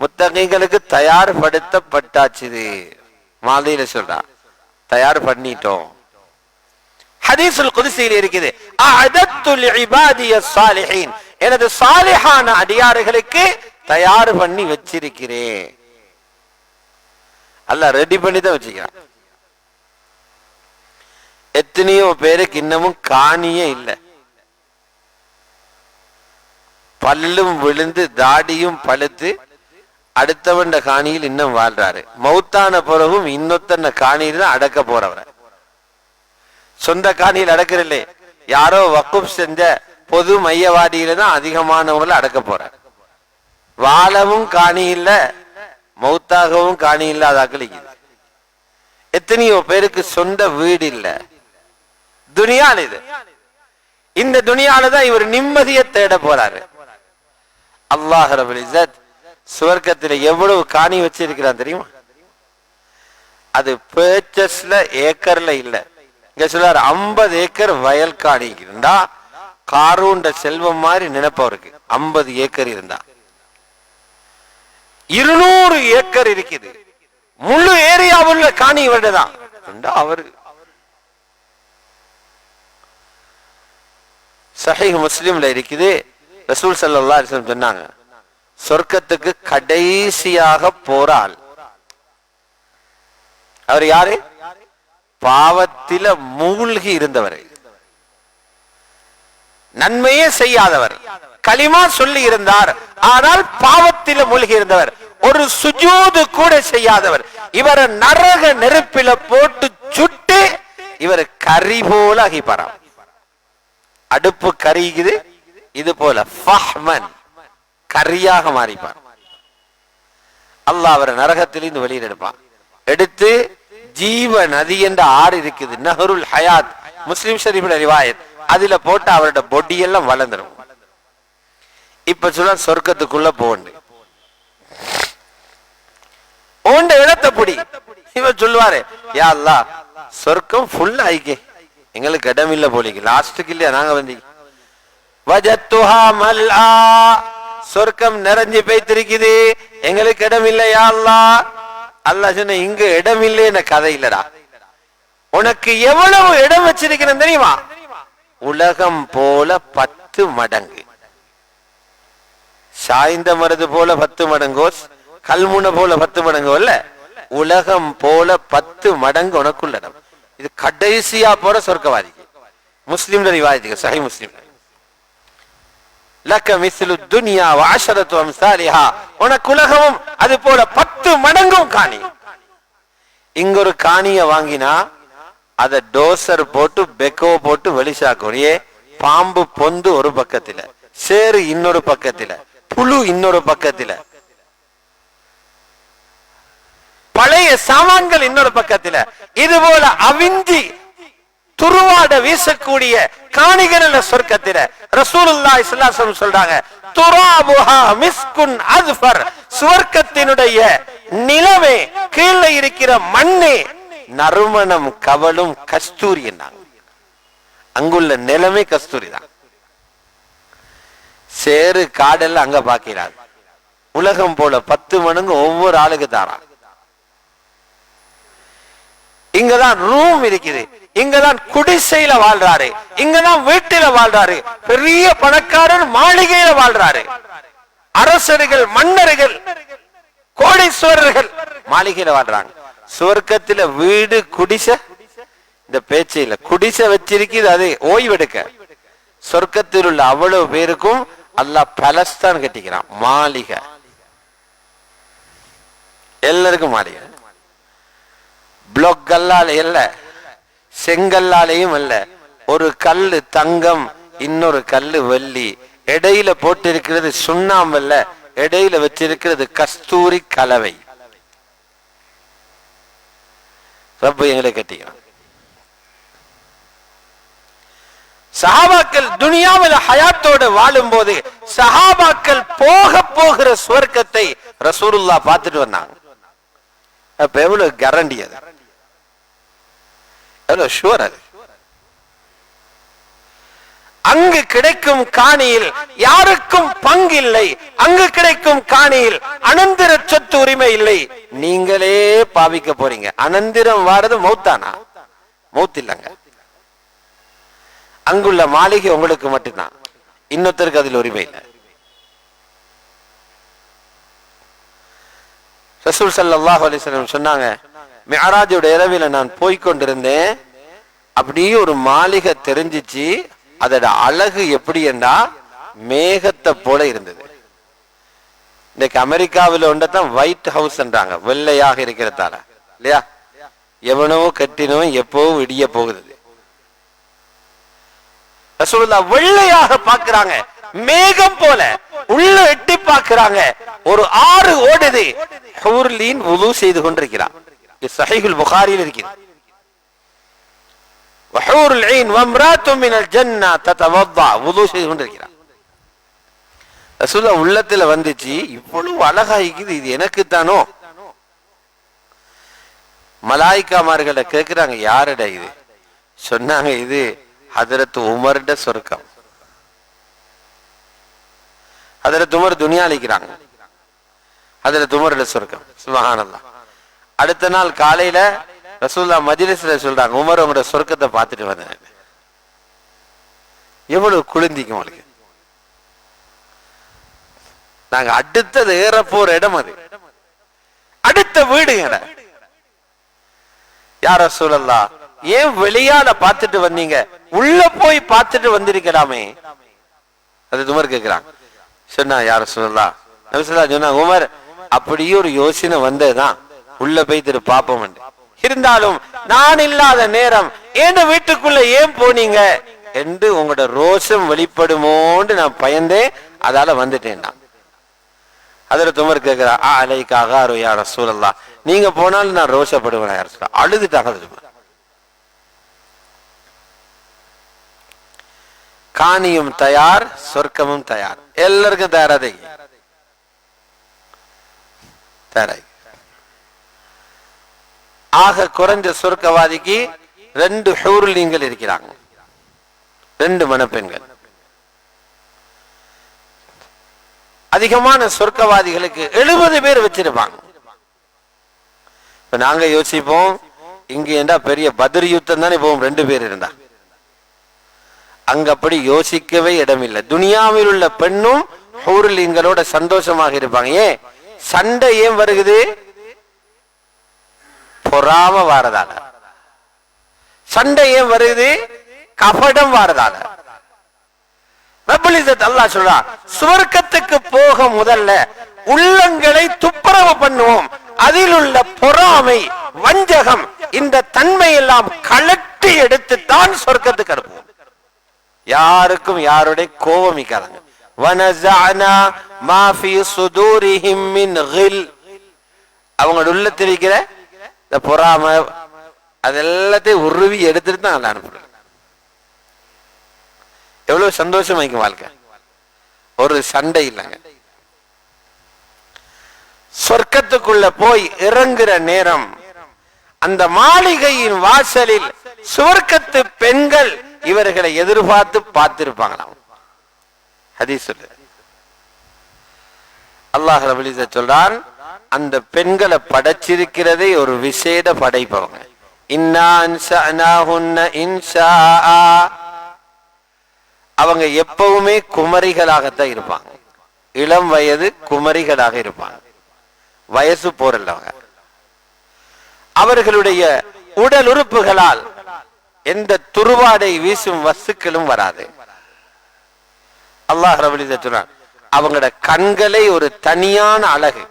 முத்தகீன்களுக்கு தயார்படுத்தப்பட்டாச்சு. மாலையில சொல்றா தயார் பண்ணிட்டோம். ஹதீஸுல் குத்ஸியில் இருக்குது, அஅதத்து லிஇபாதியஸ் ஸாலிஹீன், எனது சாலிஹான அடியார்களுக்கு தயார் பண்ணி வச்சிருக்கிறேன். அல்லாஹ் ரெடி பண்ணி தான் வச்சுக்கிறான். எத்தனையோ பேருக்கு இன்னமும் காணியே இல்லை, பல்லும் விழுந்து தாடியும் பழுத்து அடுத்தவண்ட காணியில் இன்னும் வாழ்றாரு. மௌத்தான பிறகும் இன்னொத்தன காணியில் தான் அடக்க போறவர. சொந்த காணியில் அடக்கிறல்லே, யாரோ வக்குப் செஞ்ச பொது மையவாடியில தான் அதிகமானவங்களை அடக்க போற. வாழவும் காணி இல்ல, மௌத்தாகவும் காணி இல்லாதாக்களிக்குது. எத்தனையோ பேருக்கு சொந்த வீடு இல்ல. துனியால இது, இந்த துனியால தான் இவர் நிம்மதியை தேட போறாரு. அல்லாஹ் ரப்பல் இஸ்ஸத் சுவர்க்கத்துல எவ்வளவு காணி வச்சிருக்கிறான் தெரியுமா? அது பர்ச்சஸ்ல ஏக்கர்ல இல்ல. இங்க சொல்றாரு 50 ஏக்கர் வயல் காணி இருந்தா காரூண்ட செல்வம் மாதிரி நினைப்பவருக்கு 50 ஏக்கர் இருந்தா. 200 ஏக்கர் இருக்குது, முழு ஏரியாவுள்ள காணி இவர்தான். அவரு சஹீஹ் முஸ்லிம்ல இருக்குது, ரசூல் ஸல்லல்லாஹு அலைஹி வஸல்லம் சொன்னாங்க, சொர்க்கத்துக்கு கடைசியாக போறால் அவர் யாரு? பாவத்தில மூழ்கி இருந்தவர், நன்மையே செய்யாதவர், களிமா சொல்லி இருந்தார் ஆனால் பாவத்தில மூழ்கி இருந்தவர், ஒரு சுஜூது கூட செய்யாதவர். இவரை நரக நெருப்பில போட்டு சுட்டு இவர் கரி போல ஆகிப்பாராம். அடுப்பு கரிக்குது, இது போல ஃபஹ்மன் கரியாக மாறிப்பார். அல்லாஹ் அவரை நரகத்திலிருந்து வெளியில் எடுப்பான். எடுத்து ஜீவ நதி என்ற ஆறு இருக்குது, நஹருல் ஹயாத், முஸ்லிம் ஷரீஃப்ல ரிவாயத், அதுல போட்டு அவரோட பொடி எல்லாம் வளர்ந்துடும். இப்ப சொல்ல சொர்க்கத்துக்குள்ள போண்டு ஓண்ட இடத்தை புடி. இவன் சொல்லுவாரு, யா அல்லாஹ் சொர்க்கம் ஃபுல் ஆயிக்கே, எங்களுக்கு இடம் இல்ல போலிக்கு, லாஸ்ட்டுக்கு இல்லையா நாங்க வந்து வஜத்துஹா மல்ஆ, சொர்க்கம் நிறைஞ்சு போய்த்திருக்குது, எங்களுக்கு இடம் இல்லை யா அல்லாஹ். அல்லாஹ் சொன்ன, இங்க இடம் இல்லைன்னு கதை இல்லடா, உனக்கு எவ்வளவு இடம் வச்சிருக்கிறேன் தெரியுமா? உலகம் போல 10 மடங்கு, சாய்ந்த மருது போல 10 மடங்கோ, கல்முனை போல 10 மடங்கோ இல்ல, உலகம் போல 10 மடங்கு உனக்குள்ள இடம். இது கடைசியா போற சொர்க்கவாதிக்கு. முஸ்லிம்ல ரிவாயத்துக்கு, சஹீஹ் முஸ்லிம், லக்க மிஸ்லு துன்யா வ அஷரத்து அம்சாலிஹா, உனக்கு உலகமும் அது போல 10 மடங்கும் காணி. இங்க ஒரு காணிய வாங்கினா அத டோசர் போட்டு பெக்கோ போட்டு வெளிசாக்கணும். பாம்பு பொந்து ஒரு பக்கத்துல, சேரு இன்னொரு பக்கத்துல, புழு இன்னொரு பக்கத்துல, பழைய சாமான்கள் இன்னொரு பக்கத்துல, இது போல அவிஞ்சி துருவாட வீசக்கூடிய காணிகள் சொர்க்கத்தில ரசூலுல்லாஹி ஸல்லல்லாஹு அலைஹி வஸல்லம் சொல்றாங்க, துராபுஹா மிஸ்குன் அஸ்ஃபர், சுவர்க்கத்தினுடைய நிலவே, கீழே இருக்கிற மண்ணே நறுமணம் கவலும் கஸ்தூரி என்னாங்க. அங்குள்ள நிலமே கஸ்தூரி தான். சேரு காடெல்லாம் அங்க பாக்கிறார். உலகம் போல 10 மடங்கு ஒவ்வொரு ஆளுக்கு தாரான். இங்கதான் ரூம் இருக்குது, இங்கதான் குடிசையில வாழ்றாரு, இங்கதான் வீட்டில வாழ்றாரு, பெரிய பணக்காரர் மாளிகையில வாழ்றாரு, அரசர்கள் மன்னர்கள் கோடீஸ்வரர்கள் மாளிகையில வாழ்றாங்க. சுவர்க்கத்துல வீடு குடிசை இந்த பேச்சே இல்ல, குடிசை வச்சிருக்குது, அது ஓய்வெடுக்க. சொர்க்கத்தில் உள்ள அவ்வளவு பேருக்கும் அல்லாஹ் பலஸ்தான் கட்டிக்கிறான், மாளிகை, எல்லாருக்கும் மாளிகை. பிளாக் கல்லால அல்ல, செங்கல்லாலையும் அல்ல, ஒரு கல்லு தங்கம், இன்னொரு கல்லு வெள்ளி, இடையில போட்டிருக்கிறது சுண்ணாம்பல்ல, இடையில வச்சிருக்கிறது கஸ்தூரி கலவை. ரப்பு எங்களை கட்டிக்கிறான். சஹாபாக்கள் துனியாவில் ஹயாத்தோடு வாழும் போது சஹாபாக்கள் போக போகிற சுவர்க்கத்தை ரசூலுல்லாஹ் பார்த்துட்டு வந்தாங்க. அப்ப எவ்வளவு கேரண்டி, அது எவ்வளவு ஷூர். அது அங்கு கிடைக்கும் காணியில் யாருக்கும் பங்கில்லை, அங்கு கிடைக்கும் காணியில் அனந்திர சொத்து உரிமை இல்லை, நீங்களே பாவிக்க போறீங்க. அனந்திரம் வாரது மௌத்தானா? மௌத் இல்லங்க. அங்குள்ள மாளிகை உங்களுக்கு மட்டும்தான், இன்னொருத்தருக்கு அதில் உரிமை இல்லை. ரசூல் ஸல்லல்லாஹு அலைஹி வஸல்லம் சொன்னாங்க, மிஅராஜோட இரவில நான் போய்கொண்டிருந்தேன், அப்படியே ஒரு மாளிகை தெரிஞ்சிச்சு, அதோட அழகு எப்படி என்றா மேகத்தை போல இருந்தது. இன்னைக்கு அமெரிக்காவில் ஒன்றதான் ஒயிட் ஹவுஸ் என்றாங்க, வெள்ளையாக இருக்கிறதால இல்லையா? எவனோ கட்டினவன் எப்பவும் இடிய போகுது. ரசூலுல்லாஹ் வெள்ளையாக பார்க்கிறாங்க, மேகம் போல உள்ள எட்டி பார்க்கிறாங்க. ஒரு ஆறு ஓடுது, ஹூர்லீன் வுது செய்து கொண்டிருக்கிறார். இது ஸஹீஹுல் புகாரியில் இருக்கிறது. வஹூருல் ஈன் வம்ராத்து மினல் ஜன்னah ததவضா, வுது செய்து கொண்டிருக்கிறார். ரசூலுல்லாஹ் உள்ளத்துல வந்துச்சு, இவ்வளவு அழகா இருக்குது, இது எனக்கு தானோ? மலாயிக்காமார்களை கேட்கிறாங்க, யாரடா இது? சொன்னாங்க, இது ஹதரத் உமர்ட சொர்க்கம். ஹதரத் உமர் துனியா அளிக்கிறாங்க, ஹதரத் உமர்ட சொர்க்கம். சுப்ஹானல்லாஹ். அடுத்த நாள் காலையில ரசூலுல்லாஹ் மஜ்லிஸ்ல சொல்றாங்க, உமர் உங்களோட சொர்க்கத்தை பார்த்துட்டு வந்தேன். எவ்வளவு குளிர்ந்திக்கும் உங்களுக்கு. நாங்க அடுத்தது ஏற போற இடம், அது அடுத்த வீடு. யார் ரசூலல்லாஹ், ஏன் வெளியால பார்த்துட்டு வந்தீங்க, உள்ள போய் பார்த்துட்டு வந்திருக்கலாமே? அது உமர் கேட்கிறான். சொன்னா, யார் ரசூலல்லாஹ், நபி ஸல்லல்லாஹு அலைஹி வஸல்லம் சொன்னாங்க, உமர் அப்படியே ஒரு யோசனை வந்ததுதான், உள்ள போய் திரு பாப்போம். இருந்தாலும் நான் இல்லாத நேரம் ஏன் வீட்டுக்குள்ள ஏன் போனீங்க என்று உங்களோட ரோஷம் வெளிப்படுமோன்னு நான் பயந்தேன், அதால வந்துட்டேன். ஹதரத் உமர் கேட்கிறா, அலைக அகாரு யா ரசூலல்லாஹ், நீங்க போனாலும் நான் ரோஷப்படுவேன் யா ரசூலல்லாஹ். அழுதுட்டாங்க. காணியும் தயார், சொர்க்கமும் தயார், எல்லாருக்கும் தயாராதே தயாராய். ஆக குறைஞ்ச சொர்க்கவாதிக்கு 2 ஹூர்லீன்கள் இருக்கிறாங்க, 2 மணப்பெண்கள். அதிகமான சொர்க்கவாதிகளுக்கு 70 பேர் வச்சிருப்பாங்க. இப்ப நாங்க யோசிப்போம், இங்க ஏண்டா பெரிய பத்ர் யுத்தம் தானே போவோம் 2 பேர் இருந்தா. அங்க அப்படி யோசிக்கவே இடமில்லை. துனியாவில் உள்ள பெண்ணும் ஹூர்லீன்களோட சந்தோஷமாக இருப்பாங்க. ஏன் சண்டை ஏன் வருகிறது? பொறாம வாரதால. சண்டை ஏன் வருகிறது? கபடம் வாரதால. ரப்புல் இஸ்ஸத் அல்லாஹ் சொல்றான், சுவர்க்கத்துக்கு போக முதல்ல உள்ளங்களை துப்புரவு பண்ணுவோம், அதில் உள்ள பொறாமை, வஞ்சகம், இந்த தன்மை எல்லாம் கலட்டி எடுத்து தான் சொர்க்கத்துக்கு அனுப்புவோம். யாருக்கும் யாருடைய கோபமிக்காதாங்க. வனஸஅனா மா ஃபீ சுதூரிஹிம் மின் கில், அவங்க உள்ளத்தில் இருக்கிற இந்த பொறாமை அதெல்லாத்தையும் உருவி எடுத்துட்டு தான் அனுப்புறேன். எவ்வளவு சந்தோஷமாய்க்கும் வாழ்க்கை, ஒரு சண்டை இல்லைங்க. சொர்க்கத்துக்குள்ள போய் இறங்குற நேரம் அந்த மாளிகையின் வாசலில் சுவர்க்கத்து பெண்கள் இவர்களை எதிர்பார்த்து பார்த்திருப்பாங்களாம். ஹதீஸ் சொல்லுது. அல்லாஹ் ரப்பல் இஸ்ஸத் சொல்றான், அந்த பெண்களை படைச்சிருக்கிறதே ஒரு விசேட படைப்பவங்க. இன்னா அன்ஷஅனாஹுன்ன இன்ஷாஆ. அவங்க எப்பவுமே குமரிகளாகத்தான் இருப்பாங்க. இளம் வயது குமரிகளாக இருப்பாங்க. வயசு போறல்லவங்க. அவர்களுடைய உடல் உறுப்புகளால் எந்த துருவாடை வீசும் வஸ்துக்களும் வராது. அல்லாஹ் ரப்பல் இஸ்ஸத் சொல்றான், அவங்களோட கண்களை ஒரு தனியான அழகு,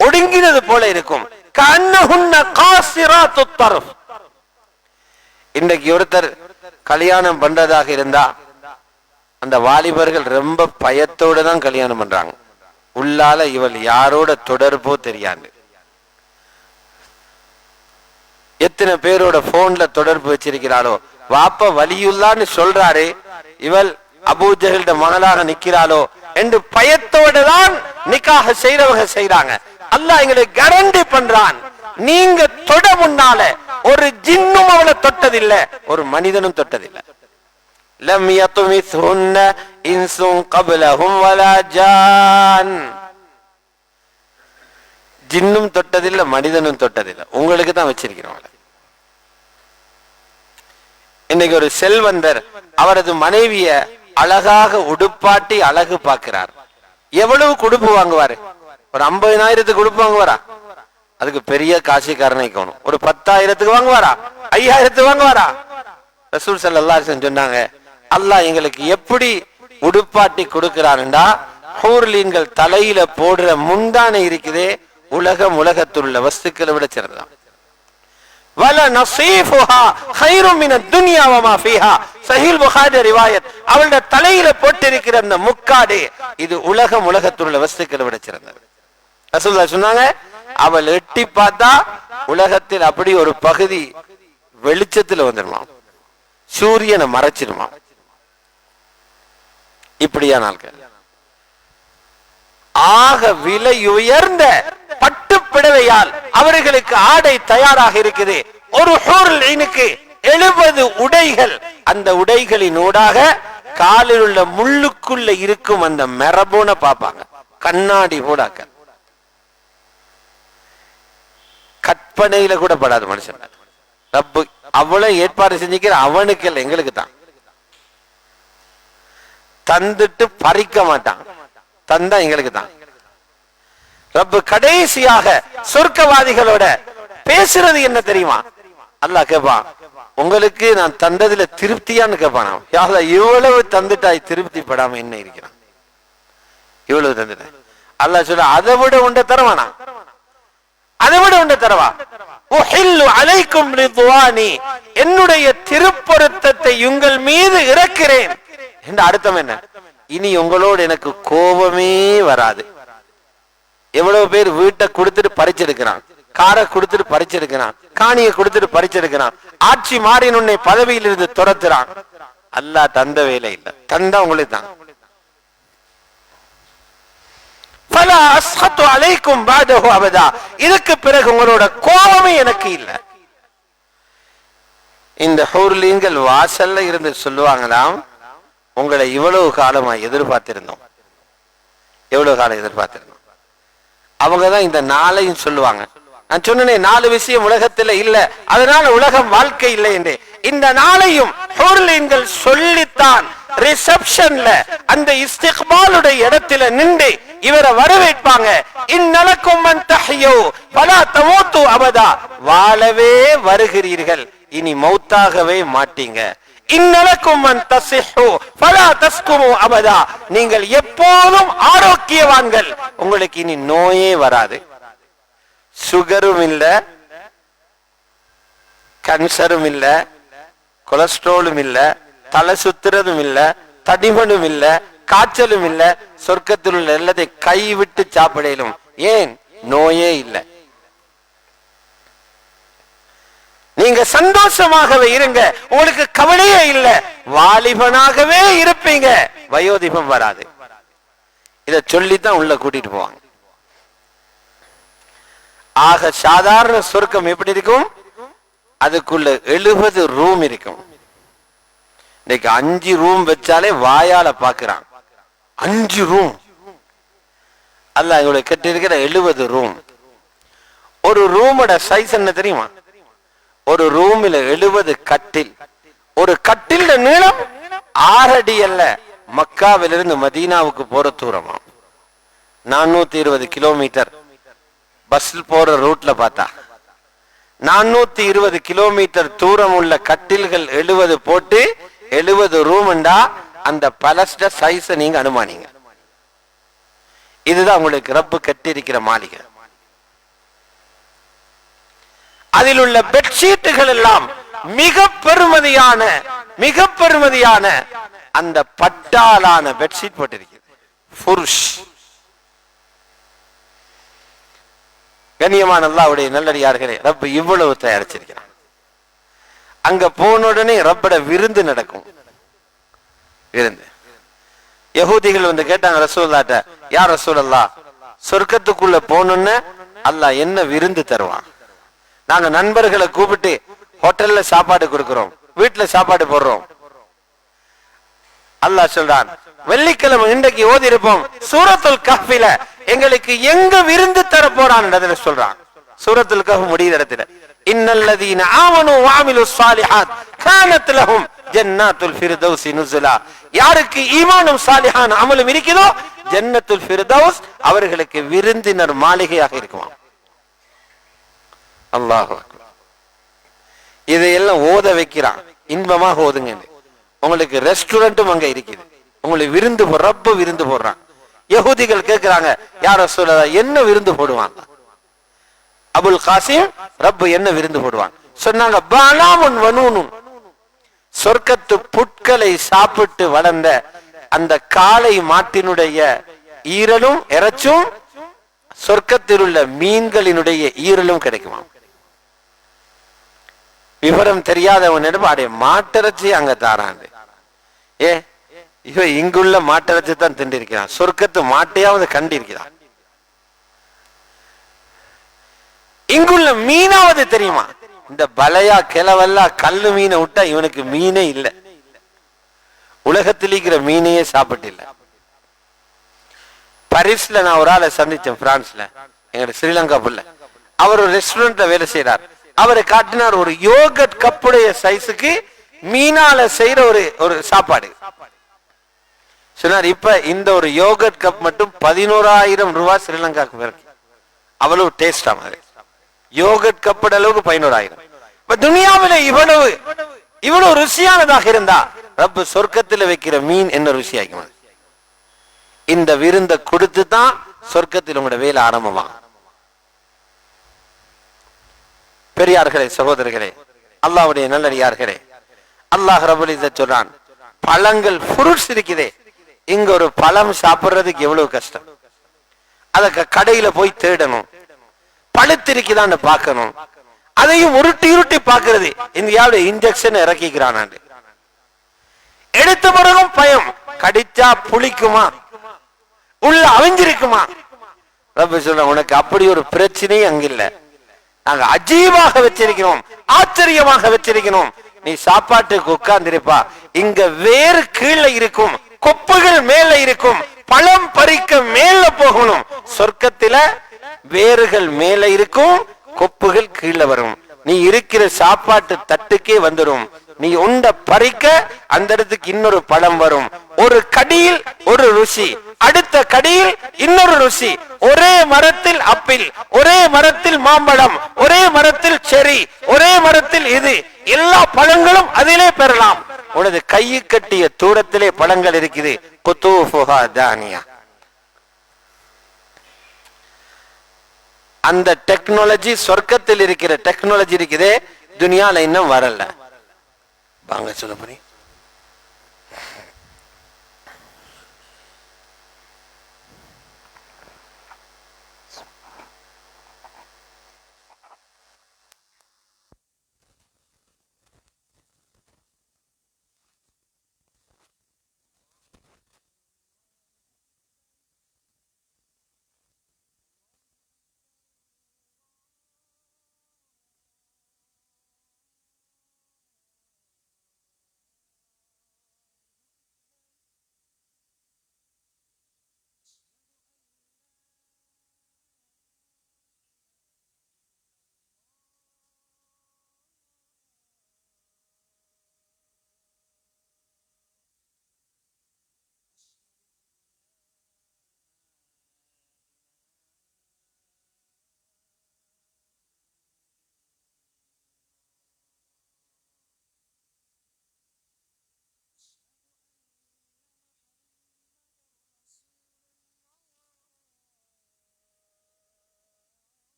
ஒடுங்கினது போல இருக்கும். இன்றைக்கு ஒருத்தர் கல்யாணம் பண்றதாக இருந்தா அந்த வாலிபர்கள் ரொம்ப பயத்தோடு தான் கல்யாணம் பண்றாங்க. உள்ளால இவள் யாரோட தொடர்போ தெரியாது. எத்தனை பேரோட போன்ல தொடர்பு வச்சிருக்கிறாளோ, வாப்ப வலியுல்லான்னு சொல்றாரு, இவள் அபூஜஹல்ட மகளாக நிக்கிறாளோ என்று பயத்தோடு தான் நிக்காஹ் செய்றவங்க செய்றாங்க. அல்லாஹ் எங்களுக்கு கேரண்டி பண்றான், நீங்க தொட முன்னால ஒரு ஜின்னும் அவளை தொட்டதில்லை, ஒரு மனிதனும் தொட்டதில்லை. லம் யத்மிஸ்ஹுன்ன இன்சுன் கப்லஹும் வலா ஜான். ஜின்னும் தொட்டதில்லை, மனிதனும் தொட்டதில்லை. உங்களுக்கு தான் வச்சிருக்கிறோம். இன்னைக்கு ஒரு செல்வந்தர் அவரது மனைவிய அழகாக உடுப்பாட்டி அழகு பார்க்கிறார். எவ்வளவு குடுப்பு வாங்குவாரு? ஒரு 50,000 உடுப்பு வாங்குவாரா? அதுக்கு பெரிய காசிக்காரனை காணும். ஒரு 10,000 வாங்குவாரா? 5,000 வாங்குவாரா? ரசூல் ஸல்லல்லாஹு அலைஹி வஸல்லம் சொன்னாங்க, அல்லாஹ் எங்களுக்கு எப்படி உடுப்பாட்டி கொடுக்கிறான்டா, ஹூர்லீன்கள் தலையில போடுற முந்தானை இருக்குதே, உலகத்தில் உள்ள வஸ்துக்களை விட சிறந்ததான். வல நஸீஃபுஹா கைரும் மினத் துன்யா வமா ஃபீஹா. ஸஹீஹ் புகாரி ரிவாயத். அவளுடைய தலையில போட்டிருக்கிற அந்த முக்காடு இது உலகத்தில் உள்ள வஸ்துக்களை விட சிறந்தது. ரசூலுல்லாஹ் சொன்னாங்க, அவள் எட்டி பார்த்தா உலகத்தில் அப்படி ஒரு பகுதி வெளிச்சத்தில் வந்துருமா, சூரியனை மறைச்சிருமா. இப்படியா நாட்கள் ஆக விலை உயர்ந்த பட்டு பிடவையால் அவர்களுக்கு ஆடை தயாராக இருக்குது. ஒரு ஹூருல் ஈனுக்கு 70 உடைகள். அந்த உடைகளின் ஊடாக காலில் உள்ள முள்ளுக்குள்ள இருக்கும் அந்த மெரபோன பார்ப்பாங்க. கண்ணாடி ஊடாக்க கற்பனையில கூட படாது மனுஷன். ரப்பு அவ்வளவு ஏற்பாடு செஞ்சுக்கிற அவனுக்கு இல்லை, எங்களுக்கு தான். தந்துட்டு பறிக்க மாட்டான், தந்தா எங்களுக்கு தான். ரப்பு கடைசியாக சொர்க்கவாதிகளோட பேசுறது என்ன தெரியுமா? அல்லாஹ் கேட்பான், உங்களுக்கு நான் தந்ததுல திருப்தியான்னு கேட்பான். இவ்வளவு தந்துட்டாய், திருப்தி படாம என்ன இருக்கிறான்? இவ்வளவு தந்துட்ட. அல்லாஹ் சொல்ல, அதை விட உண்ட தரவானா? அதை விட உண்ட தரவா? அலைக்கும் ரிதுவானி, என்னுடைய திருப்பொருத்தத்தை உங்கள் மீது இறக்கிறேன் என்ற அர்த்தம் என்ன? இனி உங்களோடு எனக்கு கோபமே வராது. எவ்வளவு பேர் வீட்டை கொடுத்துட்டு பறிச்செடுக்கிறான், காரை கொடுத்துட்டு பறிச்செடுக்கிறான், காணியை கொடுத்துட்டு பறிச்செடுக்கிறான், ஆட்சி மாறின உன்னை பதவியில் இருந்து துரத்துறான். அல்லாஹ் தந்த வேலை இல்லை, தந்தா உங்களுக்கு தான். இதுக்கு பிறகு உங்களோட கோபமே எனக்கு இல்லை. இந்த ஹூர்லீன்கள் வாசல்ல இருந்து சொல்லுவாங்களாம், உங்களை இவ்வளவு காலமா எதிர்பார்த்திருந்தோம், எவ்வளவு காலம் எதிர்பார்த்திருந்தோம். அவங்கதான் இந்த நாளையும் சொல்லுவாங்க. நான் சொன்னேன் 4 விஷயம் உலகத்துல இல்ல, அதனால உலகம் வாழ்க்கை இல்லை என்று. இந்த நாளையும் ஹூர்லீன்கள் சொல்லித்தான் ரிசப்ஷன்ல அந்த இஸ்திக்பாலுடைய இடத்துல நின்று இவரை வரவேற்பாங்க. இன்னலக்கும் மன் தஹ்யு ஃபலா தமூது அபதா, வாழவே வருகிறீர்கள், இனி மௌத்தாகவே மாட்டீங்க. இன்னலக்கும் மன் தஸிஹு ஃபலா தஸ்குமு அபதா, நீங்கள் எப்போதும் ஆரோக்கியவான்கள், உங்களுக்கு இனி நோயே வராது. சுகரும் இல்ல, கேன்சரும் இல்ல, கொலஸ்ட்ராலும் இல்ல, தலை சுத்துறதும் இல்ல, தடிமனும் இல்ல, காய்ச்சலும் இல்ல. சொர்க்கத்தில் உள்ள எல்லாத்தை கைவிட்டு சாப்பிடலும். ஏன்? நோயே இல்லை. நீங்க சந்தோஷமாகவே இருங்க, உங்களுக்கு கவலையே இல்லை, வாலிபனாகவே இருப்பீங்க, வயோதிபம் வராது. இத சொல்லித்தான் உள்ள கூட்டிட்டு போவாங்க. ஆக சாதாரண சொர்க்கம் எப்படி இருக்கும்? அதுக்குள்ள 70 ரூம் இருக்கும். இன்னைக்கு 5 ரூம் வச்சாலே வாயால பாக்குறான். 5 ரூம் அல்லாஹ் இவ்வளவு கட்டி இருக்கிற 70 ரூம். ஒரு ரூமோட சைஸ் என்ன தெரியுமா? ஒரு ரூமில் 70 கட்டில். ஒரு கட்டில் நீளம் 6 அடி அல்ல, மக்காவிலிருந்து மதீனாவுக்கு போற தூரமா 420 கிலோமீட்டர். பஸ் போற ரூட்ல பார்த்தா 420 கிலோமீட்டர் தூரம் உள்ள கட்டில்கள் 70 போட்டு 70 ரூம்ண்டா அந்த பலஸ்ட சைஸ நீங்க அனுமானிங்க. இதுதான் உங்களுக்கு ரப்பு கட்டியிருக்கிற மாளிகை. அதில் உள்ள பெட்ஷீட்டுகள் எல்லாம் மிக பெருமதியான அந்த பட்டாலான பெட்ஷீட் போட்டிருக்கிறது. ஃபுருஷ். கண்ணியமான அல்லாஹ்வுடைய நல்லடியார்களே, ரப் இவ்வளவு தயாரிச்சிருக்கிறான். அங்க போன உடனே ரப்பட விருந்து நடக்கும். விருந்து. யஹூதிகள் வந்து கேட்டாங்க ரசூலுல்லாஹ்ட்ட, யா ரசூலல்லாஹ், சொர்க்கத்துக்குள்ள போனோன்னு அல்லாஹ் என்ன விருந்து தருவான்? நாங்க நண்பர்களை கூப்பிட்டு ஹோட்டல்ல சாப்பாடு கொடுக்கிறோம், வீட்டுல சாப்பாடு போடுறோம். அல்லாஹ் சொல்றான், வெள்ளிக்கிழமை இன்றைக்கு ஓதி இருப்போம் சூரத்துல் கஹ்ஃபில எங்களுக்கு எங்க விருந்து தர போறான் சொல்றான். சூரத்துல் கஹ்ஃப் முடிகிற இடத்துல இன்னல்லதீன ஆமனு வஅமிலுஸ் ஸாலிஹாத் கானத் லஹும் ஜன்னாத்துல் ஃபிர்தௌஸ் நுஸுலா. யாருக்கு ஈமானும் சாலிஹான அமலும் இருக்குதோ ஜன்னத்துல் ஃபிர்தௌஸ் அவர்களுக்கு விருந்தினர் மாளிகையாக இருக்குமா. அல்லாஹ் அக்பர். இதையெல்லாம் ஓத வைக்கிறான், இன்பமாக ஓதுங்க. உங்களுக்கு ரெஸ்டாரண்ட்டும் அங்க இருக்குது, உங்களுக்கு விருந்து ரப்பு விருந்து போடுறான். யஹூதிகள் கேட்கிறாங்க, யார் ரசூலல்லாஹ் என்ன விருந்து போடுவான்? அபுல் காசிம், ரப்பு என்ன விருந்து போடுவான்? சொன்னாங்க, பாலாமுன் வனூனுன், சொர்க்கத்து புட்களை சாப்பிட்டு வளர்ந்த அந்த காளை மாட்டினுடைய ஈரலும் இறைச்சும் சொர்க்கத்தில் உள்ள மீன்களினுடைய ஈரலும் கிடைக்குமா. விவரம் தெரியாதவனிடம் அடைய மாட்டிறைச்சி அங்க தாராண்டு. இவன் இங்குள்ள மாட்டிறைச்சி தான் திண்டிருக்கிறான், சொர்க்கத்து மாட்டையாவது கண்டிருக்கிறான். இங்குள்ள மீனாவது தெரியுமா? இந்த பலையா கிளவல்லா கல்லு மீனை விட்டா இவனுக்கு மீனே இல்லை. உலகத்தில் இருக்கிற மீனையே சாப்பிட்டு இல்லை. பாரிஸ்ல நான் ஒரு ஆளை சந்திச்சேன், பிரான்ஸ்ல, எங்க ஸ்ரீலங்கா புள்ள. அவர் ஒரு ரெஸ்டாரண்ட்ல வேலை செய்யறார். அவரை காட்டினார் ஒரு யோகட் கப்புடைய சைஸுக்கு மீனால செய்யற ஒரு சாப்பாடு. சொன்னார், இப்ப இந்த ஒரு யோகட் கப் மட்டும் 11,000 ரூபாய் ஸ்ரீலங்காக்கு பிறகு. அவ்வளவு டேஸ்டா மாதிரி யோகட் கப்போட அளவுக்கு 11,000. இப்ப துனியாவில இவ்வளவு ருசியானதாக இருந்தா ரப்பு சொர்க்கத்தில் வைக்கிற மீன் என்ன ருசியாக்குமா. இந்த விருந்தை கொடுத்து தான் சொர்க்கத்தில் உங்களோட வேலை ஆரம்பமா. பெரியார்களே, சகோதரர்களே, அல்லாஹ்வுடைய நல்லடியார்களே, அல்லாஹ் ரப்பல் இஸ்ஸத் சொல்றான், பழங்கள் ஃப்ரூட்ஸ் இருக்குதே, இங்க ஒரு பழம் சாப்பிடுறதுக்கு எவ்வளவு கஷ்டம். அதுக்கு கடையில போய் தேடணும், பழுத்திருக்குதான்னு பார்க்கணும், அதையும் உருட்டி பார்க்கிறது. இந்தியாவுல இன்ஜெக்ஷன் இறக்கிக்கிறான். எடுத்த பிறகும் பயம், கடிச்சா புளிக்குமா, உள்ள அவிஞ்சிருக்குமா. ரப்ப சொல்ற, உனக்கு அப்படி ஒரு பிரச்சனையே அங்கில்ல, நாங்க அஜீவாக வச்சிருக்கிறோம், ஆச்சரியமாக வச்சிருக்கிறோம். நீ சாப்பாட்டுக்கு உட்கார்ந்திருப்பா, இங்க வேறு கீழே இருக்கும், கொப்புகள் மேல இருக்கும், பழம் பறிக்க மேல போகணும். சொர்க்கத்தில வேர்கள் மேல இருக்கும், கொப்புகள் கீழே வரும். நீ இருக்கிற சாப்பாட்டு தட்டுக்கே வந்துடும். நீ உண்ட பறிக்க அந்த இடத்துக்கு இன்னொரு பழம் வரும். ஒரு கடியில் ஒரு ருசி, அடுத்த கடியில் இன்னொரு ருசி. ஒரே மரத்தில் ஆப்பிள், ஒரே மரத்தில் மாம்பழம், ஒரே மரத்தில் செரி, ஒரே மரத்தில் இது, எல்லா பழங்களும் அதிலே பெறலாம். உனது கையை கட்டிய தூரத்திலே பழங்கள் இருக்குது. குதூஃபுஹா தானியா. அந்த டெக்னாலஜி சொர்க்கத்தில் இருக்கிற டெக்னாலஜி இருக்குதே, துனியால இன்னும் வரல. வாங்க சொல்ல போறீங்க.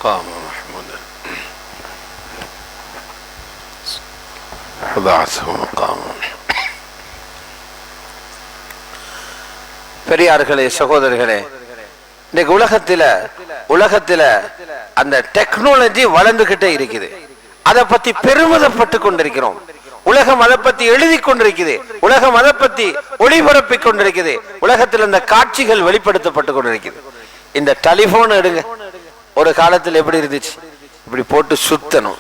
قام محمودا وبعثه مقاما. பெரியார்களே, சகோதரர்களே, இன்னைக்கு உலகத்துல அந்த டெக்னாலஜி வளர்ந்துகிட்டே இருக்குது. அதை பத்தி பெருமிதப்பட்டு கொண்டிருக்கிறோம். உலகம் அதை பத்தி எழுதி கொண்டிருக்குது. உலகம் அதை பத்தி ஒளிபரப்பிக் கொண்டிருக்குது. உலகத்தில் இந்த காட்சிகள் வெளிப்படுத்தப்பட்டு கொண்டிருக்குது. இந்த டெலிபோன் எடுங்க, ஒரு காலத்தில் எப்படி இருந்துச்சு? இப்படி போட்டு சுத்தணும்,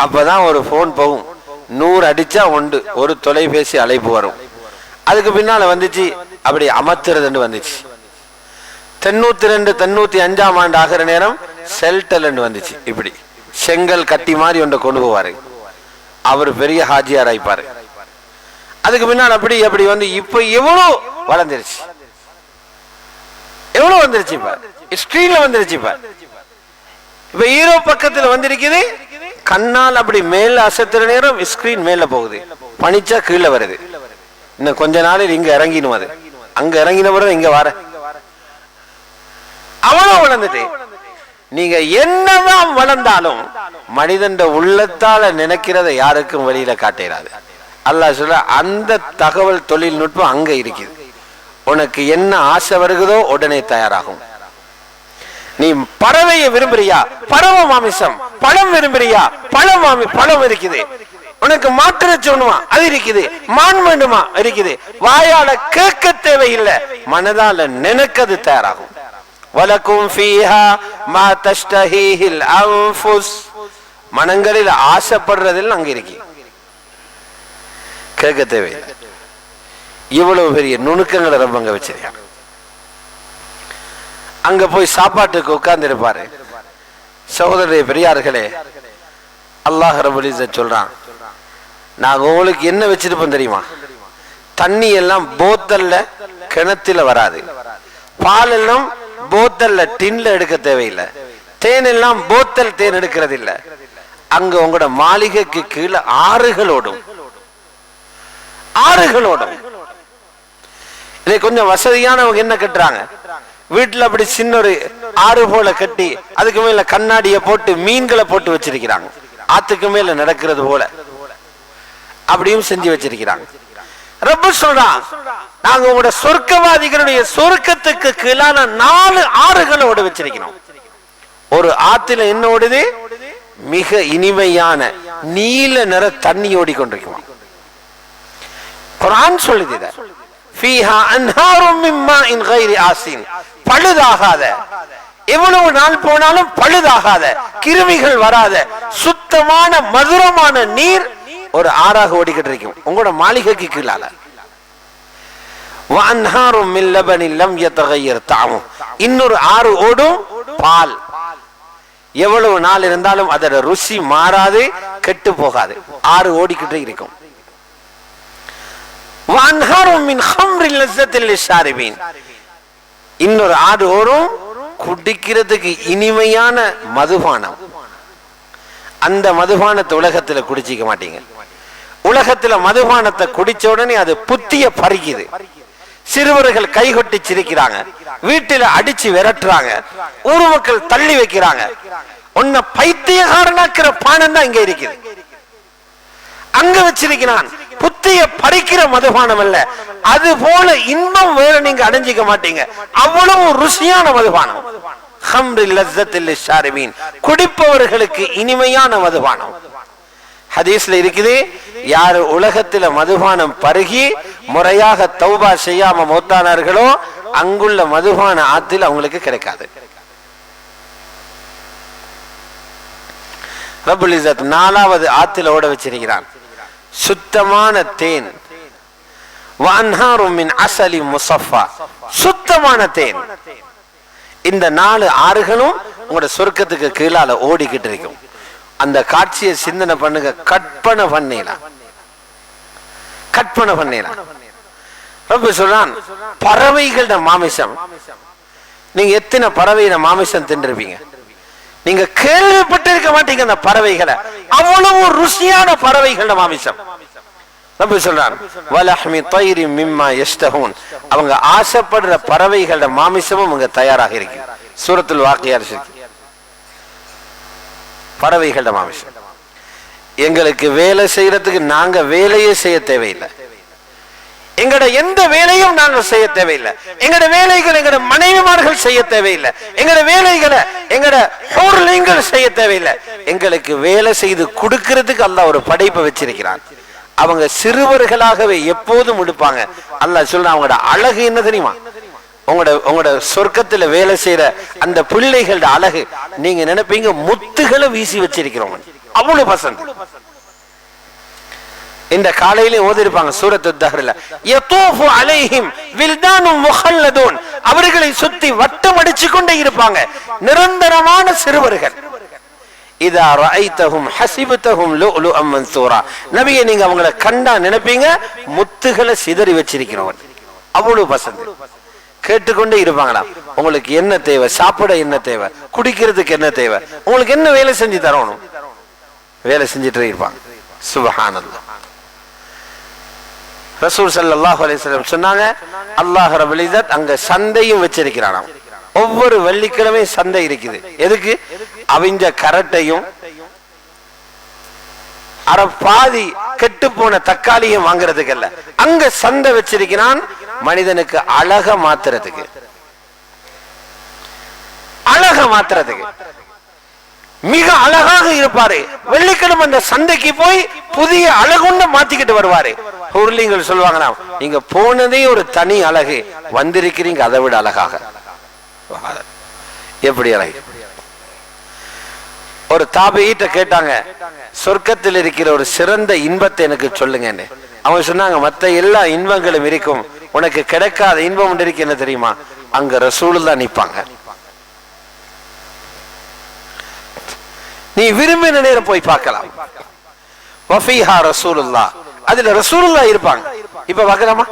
அப்பதான் ஒரு போன் போகும். 100 அடிச்சா உண்டு, ஒரு தொலைபேசி அழைப்பு வரும். அதுக்கு பின்னால வந்துச்சு அப்படி அமர்த்துறது வந்துச்சு. 92 95ஆம் ஆண்டு ஆகிற நேரம் செல்டல் வந்துச்சு. இப்படி செங்கல் கட்டி மாதிரி ஒன்றை கொண்டு போவாரு. அவர் பெரிய ஹாஜியார் ஆயிப்பாரு. அதுக்கு பின்னால் அப்படி அப்படி வந்து இப்ப எவ்வளவு வளர்ந்துருச்சு, எவ்வளவு வந்துருச்சு. இப்ப ஸ்கிரீன்ல வந்துருச்சு. இப்ப ஹீரோ பக்கத்துல வந்திருக்குது. கண்ணால் அப்படி மேல அசத்துற நேரம் ஸ்கிரீன் மேல போகுது, பனிச்சா கீழே வருது. இன்னும் கொஞ்ச நாளில் இங்க இறங்கினும். அது அங்க இறங்கின பிறகு இங்க வர அவ்வளவு வளர்ந்துட்டு. நீங்க என்னதான் வளர்ந்தாலும் மனிதன் உள்ளத்தால நினைக்கிறத யாருக்கும் வெளியில காட்டிடாது. அல்லாஹ் சொல்ல, அந்த தகவல் தொழில்நுட்பம் அங்க இருக்குது. உனக்கு என்ன ஆசை வருகிறதோ உடனே தயாராகும். நீ பறவையை விரும்புறியா? பறவை மாமிசம். பழம் விரும்புறியா? பழம் இருக்குது. உனக்கு மாற்றிச்சு வேணுமா? அது இருக்குது. மான் வேண்டுமா? இருக்குது. வாயால கேட்க தேவையில்லை, மனதால நினைக்கிறது தயாராகும். வலக்கும் ஃபீஹா மா தஷ்தஹீஹில் அன்ஃபுஸ். மனங்களில் ஆசைப்படுறதில் அங்க இருக்கு, கேட்க தேவையில்லை. இவ்வளவு பெரிய நுணுக்கங்களை ரொம்ப அங்க வச்சிருக்காங்க. அங்க போய் சாப்பாட்டுக்கு உட்கார்ந்து இருப்பாரு. சகோதரரே, பெரியார்களே, அல்லாஹ் ரப்பல் இஸ்ஸத் சொல்றான், நாங்க உங்களுக்கு என்ன வச்சிருப்போம் தெரியுமா? தண்ணி எல்லாம் போத்தல்ல கிணத்துல வராது, பால் எல்லாம் போத்தல்ல டின்ல எடுக்க தேவையில்லை, தேன் எல்லாம் போத்தல் தேன் எடுக்கிறது இல்ல. அங்க உங்களோட மாளிகைக்கு கீழே ஆறுகளோடும். இதை கொஞ்சம் வசதியானவங்க என்ன கட்டுறாங்க, வீட்டுல அப்படி சின்ன ஒரு ஆறு போல கட்டி அதுக்கு மேல கண்ணாடிய போட்டு மீன்களை போட்டு வச்சிருக்கிறாங்க. ஆத்துக்கு மேல நடக்கிறது போல அப்படியும் செஞ்சு வச்சிருக்கிறாங்க. ரப்பு சொல்றான், நாங்க உங்களோட சொர்க்கவாதிகளுடைய சொர்க்கத்துக்கு கீழான 4 ஆறுகளோடு வச்சிருக்கிறோம். ஒரு ஆத்துல என்ன ஓடுது? மிக இனிமையான நீல நிற தண்ணி ஓடிக்கொண்டிருக்கும். குர்ஆன் சொல்லுது, ஃபீஹா அன்ஹாரும் மின் மாஇன் கைரி ஆசின். பழுதாகாத, எவ்வளவு நாள் போனாலும் பழுதாகாத, கிருமிகள் வராத சுத்தமான மதுரமான நீர் ஒரு ஆறாக ஓடிக்கிட்டு இருக்கும் உங்களோட மாளிகைக்கு கீழால. வஅன்ஹாரும் மின் லபனின் லம் யதகய்யர் தஅமு. இன்னொரு ஆறு ஓடும், பால். எவ்வளவு நாள் இருந்தாலும் அதோட ருசி மாறாது, கெட்டு போகாது. ஆறு ஓடிக்கிட்டே இருக்கும். வஅன்ஹாரும் மின் ஹம்ரின் லஸ்ஸத்தில் லிஷாரிபீன். இன்னொரு ஆறு ஓடும், குடிக்கிறதுக்கு இனிமையான மதுபானம். அந்த மதுபானத்தை உலகத்துல குடிச்சிக்க மாட்டீங்க. உலகத்துல மதுபானத்தை குடிச்ச உடனே அது புத்திய பறிக்குது. சிறுவர்கள் கைகொட்டி சிரிக்கிறாங்க, வீட்டில அடிச்சு விரட்டுறாங்க, ஊர் மக்கள் தள்ளி வைக்கிறாங்க. உன்னை பைத்தியகாரனாக்கிற பானம் தான் இங்க இருக்குது. அங்க வச்சிருக்கிறான். புத்திய பறிக்கிற மதுபானம் அல்ல, அது போல இன்பம் வேற நீங்க அடைஞ்சிக்க மாட்டீங்க. அவ்வளவு ருசியான மதுபானம். ஹம்ரில் லஸ்ஸத்தில் லிஷாரிபீன். குடிப்பவர்களுக்கு இனிமையான மதுபானம். ஹதீஸ்ல இருக்குது, யார் உலகத்துல மதுபானம் பருகி முறையாக தௌபா செய்யாம மௌத்தானார்களோ அங்குள்ள மதுபான ஆத்தில் அவங்களுக்கு கிடைக்காது. ரப்புல் இஸ்ஸத் 4வது ஆத்துல ஓட வச்சிருக்கிறான், சுத்தமான தேன். வஅன்ஹாரும் மின் அஸலி முஸஃபா. சுத்தமான தேன். இந்த 4 ஆறுகளும் உங்களோட சொர்க்கத்துக்கு கீழால ஓடிக்கிட்டு இருக்கும். அந்த காட்சியை சிந்தனை பண்ணுங்க, கற்பனை பண்ணலாம். ரப்பு சொல்றான், பறவைகளோட மாமிசம். நீங்க எத்தனை பறவையோட மாமிசம் தின்றுவீங்க? நீங்க கேள்விப்பட்டிருக்க மாட்டீங்க அந்த பறவைகளை. அவ்வளவு ருசியான பறவைகளோட மாமிசம். ரப்பு சொல்றான், வலஹ்மி தைரி மிம்மா யஷ்தஹூன். அவங்க ஆசைப்படுற பறவைகளோட மாமிசமும் அங்க தயாராக இருக்கு. சூரத்துல் வாக்கியா இருக்கு. பறவைகளோட மாமிசம். எங்களுக்கு வேலை செய்யறதுக்கு நாங்க வேலையே செய்ய தேவையில்லை. எங்கட எந்த வேலையும் நாங்க செய்ய தேவையில்லை. எங்கட வேலைகள் எங்கட மனைவிமார்கள் செய்ய தேவையில்லை. எங்கட வேலைகளை எங்கட ஹூர்லிங்கள் செய்ய தேவையில்லை. எங்களுக்கு வேலை செய்து கொடுக்கிறதுக்கு அல்லாஹ் ஒரு படைப்பை வச்சிருக்கிறான். அவங்க சிறுவர்களாகவே எப்போதும் எடுப்பாங்க. அல்லாஹ் சொல்ற அவங்களோட அழகு என்ன தெரியுமா? உங்களோட சொர்க்கத்துல வேலை செய்யற அந்த பிள்ளைகளோட அழகு நீங்க நினைப்பீங்க முத்துகளை வீசி வச்சிருக்கிறோம். அவ்வளவு பசங்க. இந்த காலையிலே ஓதிருப்பாங்க சூரத்து தஹ்ர்ல, யதூஃபு அலைஹிம் வில்தானும் முஹல்லதூன், அவர்களை சுத்தி வட்டம் அடிச்சு கொண்டே இருப்பாங்க நிரந்தரமான சிறுவர்கள். இதா ரஐதஹும் ஹஸிபதஹும் லுஅலுஅம் மன்சூரா, நபியே நீங்க அவங்கள கண்டா நினைப்பீங்க முத்துகளை சிதறி வச்சிருக்கிறவன். அவ்வளவு பசங்க கேட்டுக்கொண்டே இருப்பாங்களா, உங்களுக்கு என்ன தேவை, சாப்பிட என்ன தேவை, குடிக்கிறதுக்கு என்ன தேவை, உங்களுக்கு என்ன வேலை செஞ்சு தரணும், வேலை செஞ்சுட்டே இருப்பாங்க. சுப்ஹானல்லாஹ். ரசூல் ஸல்லல்லாஹு அலைஹி வஸல்லம் சொன்னாங்க, அல்லாஹ் ரப்பல் இஸ்ஸத் அங்க சந்தையும் வச்சிருக்கிறானாம். ஒவ்வொரு வெள்ளிக்கிழமை சந்தை இருக்குது. எதுக்கு? அவிஞ்ச கரட்டையும் பாதி கெட்டு போன தக்காளியும் வாங்குறதுக்கு அல்ல, அங்க சந்தை வச்சிருக்கிறான் மனிதனுக்கு அழக மாத்துறதுக்கு. அழக மாத்துறதுக்கு மிக அழகாக இருப்பாரு. வெள்ளிக்கிழமை அந்த சந்தைக்கு போய் புதிய அழகுன்னு மாத்திக்கிட்டு வருவாரு. ஹூர்லிங்கள் சொல்லுவாங்க, நீங்க போனதே ஒரு தனி அழகு, வந்திருக்கிறீங்க அதை விட அழகாக. எப்படி அழகு? ஒரு தாபியிட்ட கேட்டாங்க, சொர்க்கத்தில் இருக்கிற ஒரு சிறந்த இன்பத்தை எனக்கு சொல்லுங்கன்னு. அவங்க சொன்னாங்க, மற்ற எல்லா இன்பங்களும் இருக்கும், உனக்கு கிடைக்காத இன்பம் ஒன்று இருக்கு, என்ன தெரியுமா? அங்க ரசூலுல்லாஹ் நிப்பாங்க. நீ விரும்பின நேரம் போய் பார்க்கலாம். வஃபீஹா ரசூலுல்லாஹ், அதுல ரசூலுல்லாஹ் இருப்பாங்க. இப்ப பார்க்கலாமா?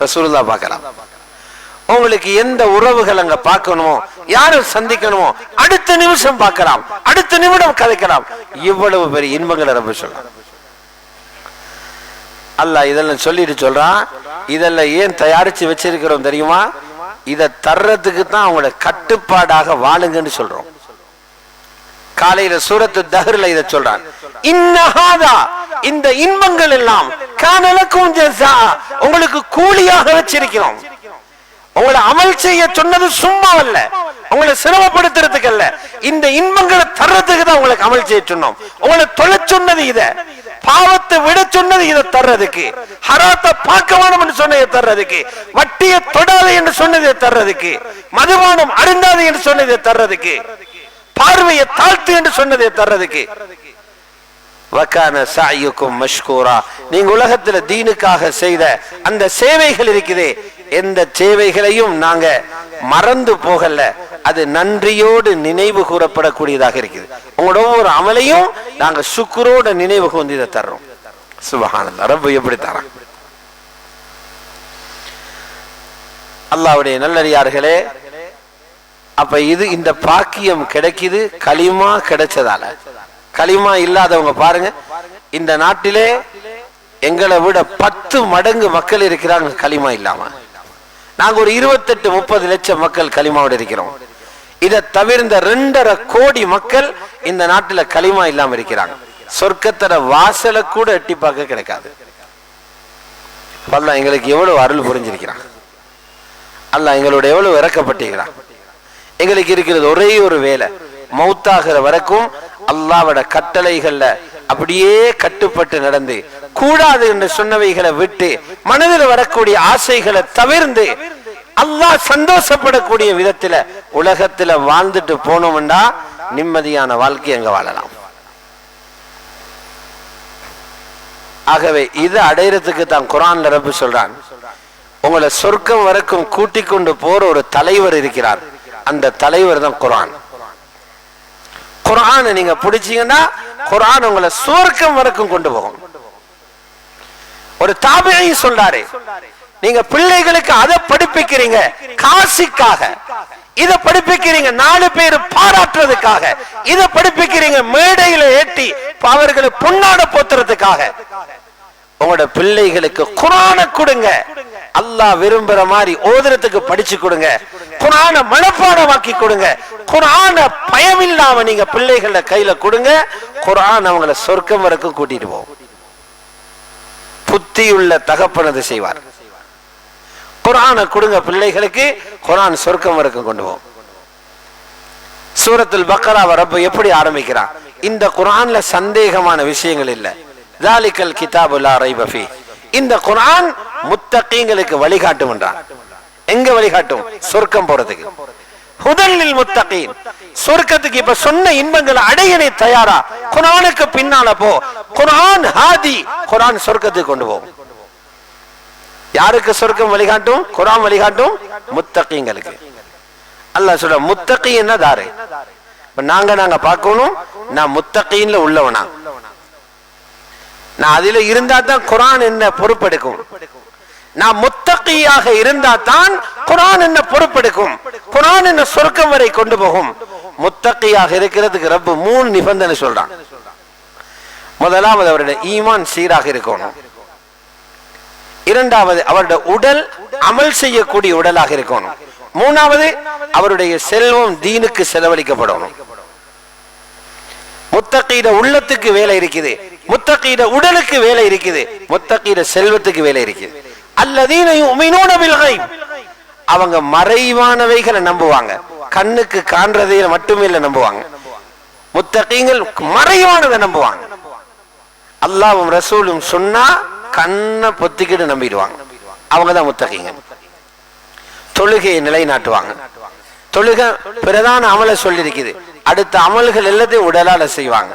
ரசூலுல்லாஹ் பார்க்கலாம். உங்களுக்கு எந்த உறவுகள் அங்க பார்க்கணுமோ, யாரை சந்திக்கணுமோ, அடுத்த நிமிஷம் பார்க்கலாம், அடுத்த நிமிடம் கதைக்கலாம். இவ்வளவு பெரிய இன்பங்களை ரப்ப சொல்றான். அல்லாஹ் இதெல்லாம் சொல்லிட்டு சொல்றான், இதெல்லாம் ஏன் தயாரிச்சு வச்சிருக்கிறோம் தெரியுமா? இதை தர்றதுக்கு தான் அவங்களோட கட்டுப்பாடாக வாழுங்கன்னு சொல்றோம். காலையில சூரத்து தஹ்ர்ல இதை சொல்றான், இன்னஹாதா, இந்த இன்பங்கள் எல்லாம் கானலக்கும் ஜஸா, உங்களுக்கு கூலியாக வச்சிருக்கிறோம். உங்களை அமல் செய்ய சொன்னது சும்மா அல்ல, உங்களை சிரமப்படுத்துறதுக்கு அல்ல, இந்த இன்பங்களை தர்றதுக்கு தான் உங்களுக்கு அமல் செய்ய சொன்னோம். உங்களை தொலை சொன்னது இத, பாவத்தை விட சொன்னது இதை தர்றதுக்கு, ஹராத்தை பார்க்க வேணும் என்று சொன்னதை தர்றதுக்கு, வட்டியை தொடாது என்று சொன்னதை தர்றதுக்கு, மதுபானம் அருந்தாது என்று சொன்னதை தர்றதுக்கு, பார்வையை தாழ்த்து என்று சொன்னதை தர்றதுக்கு. வகான சாயுக்கும் மஷ்கூரா, நீங்க உலகத்துல தீனுக்காக செய்த அந்த சேவைகள் இருக்குதே, எந்த சேவைகளையும் நாங்க மறந்து போகல, அது நன்றியோடு நினைவு கூறப்படக்கூடியதாக இருக்குது. உங்களோட ஒவ்வொரு அமலையும் நாங்க சுக்குரோட நினைவு கூர்ந்து இதை தர்றோம். சுப்ஹானல்லாஹ். ரப்பு எப்படி தரான்? அல்லாஹ்வுடைய நல்லடியார்களே, அப்ப இது இந்த பாக்கியம் கிடைக்குது கலிமா கிடைச்சதால. கலிமா இல்லாதவங்க பாருங்க, இந்த நாட்டிலே எங்களை விட 10 மடங்கு மக்கள் இருக்கிறாங்க கலிமா இல்லாம. நாங்க ஒரு 28-30 லட்சம் மக்கள் கலிமாவோட இருக்கிறோம். இதை தவிர்ந்த 2.5 கோடி மக்கள் இந்த நாட்டுல கலிமா இல்லாம இருக்கிறாங்க. சொர்க்கத்தோட வாசலை கூட எட்டி பார்க்க கிடைக்காது. அல்லாஹ் எங்களுக்கு எவ்வளவு அருள் புரிஞ்சிருக்கிறான், அல்லாஹ் எங்களோட எவ்வளவு இறக்கப்பட்டிருக்கிறான். எங்களுக்கு இருக்கிறது ஒரே ஒரு வேலை, மௌத்தாகிற வரைக்கும் அல்லாஹ்வோட கட்டளைகள்ல அப்படியே கட்டுப்பட்டு நடந்து, கூடாது என்று சொன்னவைகளை விட்டு, மனதில் வரக்கூடிய ஆசைகளை தவிர்ந்து, அல்லாஹ் சந்தோஷப்படக்கூடிய விதத்துல உலகத்துல வாழ்ந்துட்டு போனோம்னா நிம்மதியான வாழ்க்கை அங்க வாழலாம். ஆகவே இது அடையறதுக்கு தான் குர்ஆன்ல ரப்பு சொல்றான், உங்களை சொர்க்கம் வரைக்கும் கூட்டிக் கொண்டு போற ஒரு தலைவர் இருக்கிறார், அந்த தலைவர் தான் குர்ஆன். குர்ஆனை நீங்க பிடிச்சீங்கன்னா குர்ஆன் உங்களை சொர்க்கம் வரைக்கும் கொண்டு போகும். ஒரு தாபிஈ சொல்றாரு, நீங்க பிள்ளைகளுக்கு அதை படிப்பிக்கிறீங்க காசிக்காக, இதை படிப்பிக்கிறீங்க 4 பேர் பாராட்டுறதுக்காக, இதை படிப்பிக்கிறீங்க மேடையில ஏற்றி அவர்களை பொன்னாட போத்துறதுக்காக. உங்களோட பிள்ளைகளுக்கு குர்ஆனை கொடுங்க, அல்லாஹ் விரும்புற மாதிரி ஓதுறதுக்கு படிச்சு கொடுங்க. குர்ஆனை மனப்பாடமாக்கி கொடுங்க. குர்ஆனை பயமில்லாம நீங்க பிள்ளைகள கையில கொடுங்க. குர்ஆன் அவங்கள சொர்க்கம் வரைக்கும் கூட்டிட்டு போகும். புத்தியுள்ள தகப்பனது செய்வார். குர்ஆனை கொடுங்க பிள்ளைகளுக்கு, குர்ஆன் சொர்க்கம் வரைக்கும் கொண்டு போகும். சூரத்துல் பக்ராவை ரப்ப எப்படி ஆரம்பிக்கிறான்? இந்த குர்ஆன்ல சந்தேகமான விஷயங்கள் இல்ல. ஜாலிகல் கிதாபு லா ரைப ஃபீ. இந்த குர்ஆன் முத்தகீங்களுக்கு வழிகாட்டும் என்றான். எங்க வழிகாட்டும்? சொர்க்கம் போறதுக்கு. ஹுதல் லில் முத்தகீன். சொர்க்கத்துக்கு இப்ப சொன்ன இன்பங்களை அடைய நீ தயாரா? குர்ஆனுக்கு பின்னால போ. குர்ஆன் ஹாதி. குர்ஆன் சொர்க்கத்துக்கு கொண்டு போகும். யாருக்கு சொர்க்கம் வழிகாட்டும்? குர்ஆன் வழிகாட்டும் முத்தகீங்களுக்கு. அல்லாஹ் சொல்ற முத்தகீன்னா தாரு. நாங்க பார்க்கணும், நான் முத்தகீன்ல உள்ளவனா, நான் அதில இருந்தா தான் குர்ஆன் என்ன பொறுப்பெடுக்கும். நான் முத்தகியாக இருந்தா தான் குர்ஆன் என்ன பொறுப்பெடுக்கும். குர்ஆன் என்ன சொர்க்கம் வரை கொண்டு போகும். முத்தகியாக இருக்கிறதுக்கு ரப்பு 3 நிபந்தனை சொல்றான். முதலாவது அவருடைய ஈமான் சீராக இருக்கணும். இரண்டாவது அவருடைய உடல் அமல் செய்யக்கூடிய உடலாக இருக்கணும். மூணாவது அவருடைய செல்வம் தீனுக்கு செலவழிக்கப்படணும். முத்தகீட உள்ளத்துக்கு வேலை இருக்குது, முத்தகீட உடலுக்கு வேலை இருக்குது, முத்தகீட செல்வத்துக்கு வேலை இருக்குது. அல்லதீன யுமினூன பில் கைப். அவங்க மறைவானவைகளை நம்புவாங்க, கண்ணுக்கு காண்றதை மட்டுமே நம்புவாங்க. முத்தகீங்கள் மறைவானதை நம்புவாங்க. அல்லாஹ்வும் ரசூலும் சொன்னா கண்ணை பொத்திக்கிட்டு நம்பிடுவாங்க. அவங்கதான் முத்தகீங்க. தொழுகையை நிலைநாட்டுவாங்க. தொழுகை பிரதான அமலை சொல்லி இருக்குது. அடுத்த அமல்கள் எல்லாத்தையும் உடலால செய்வாங்க.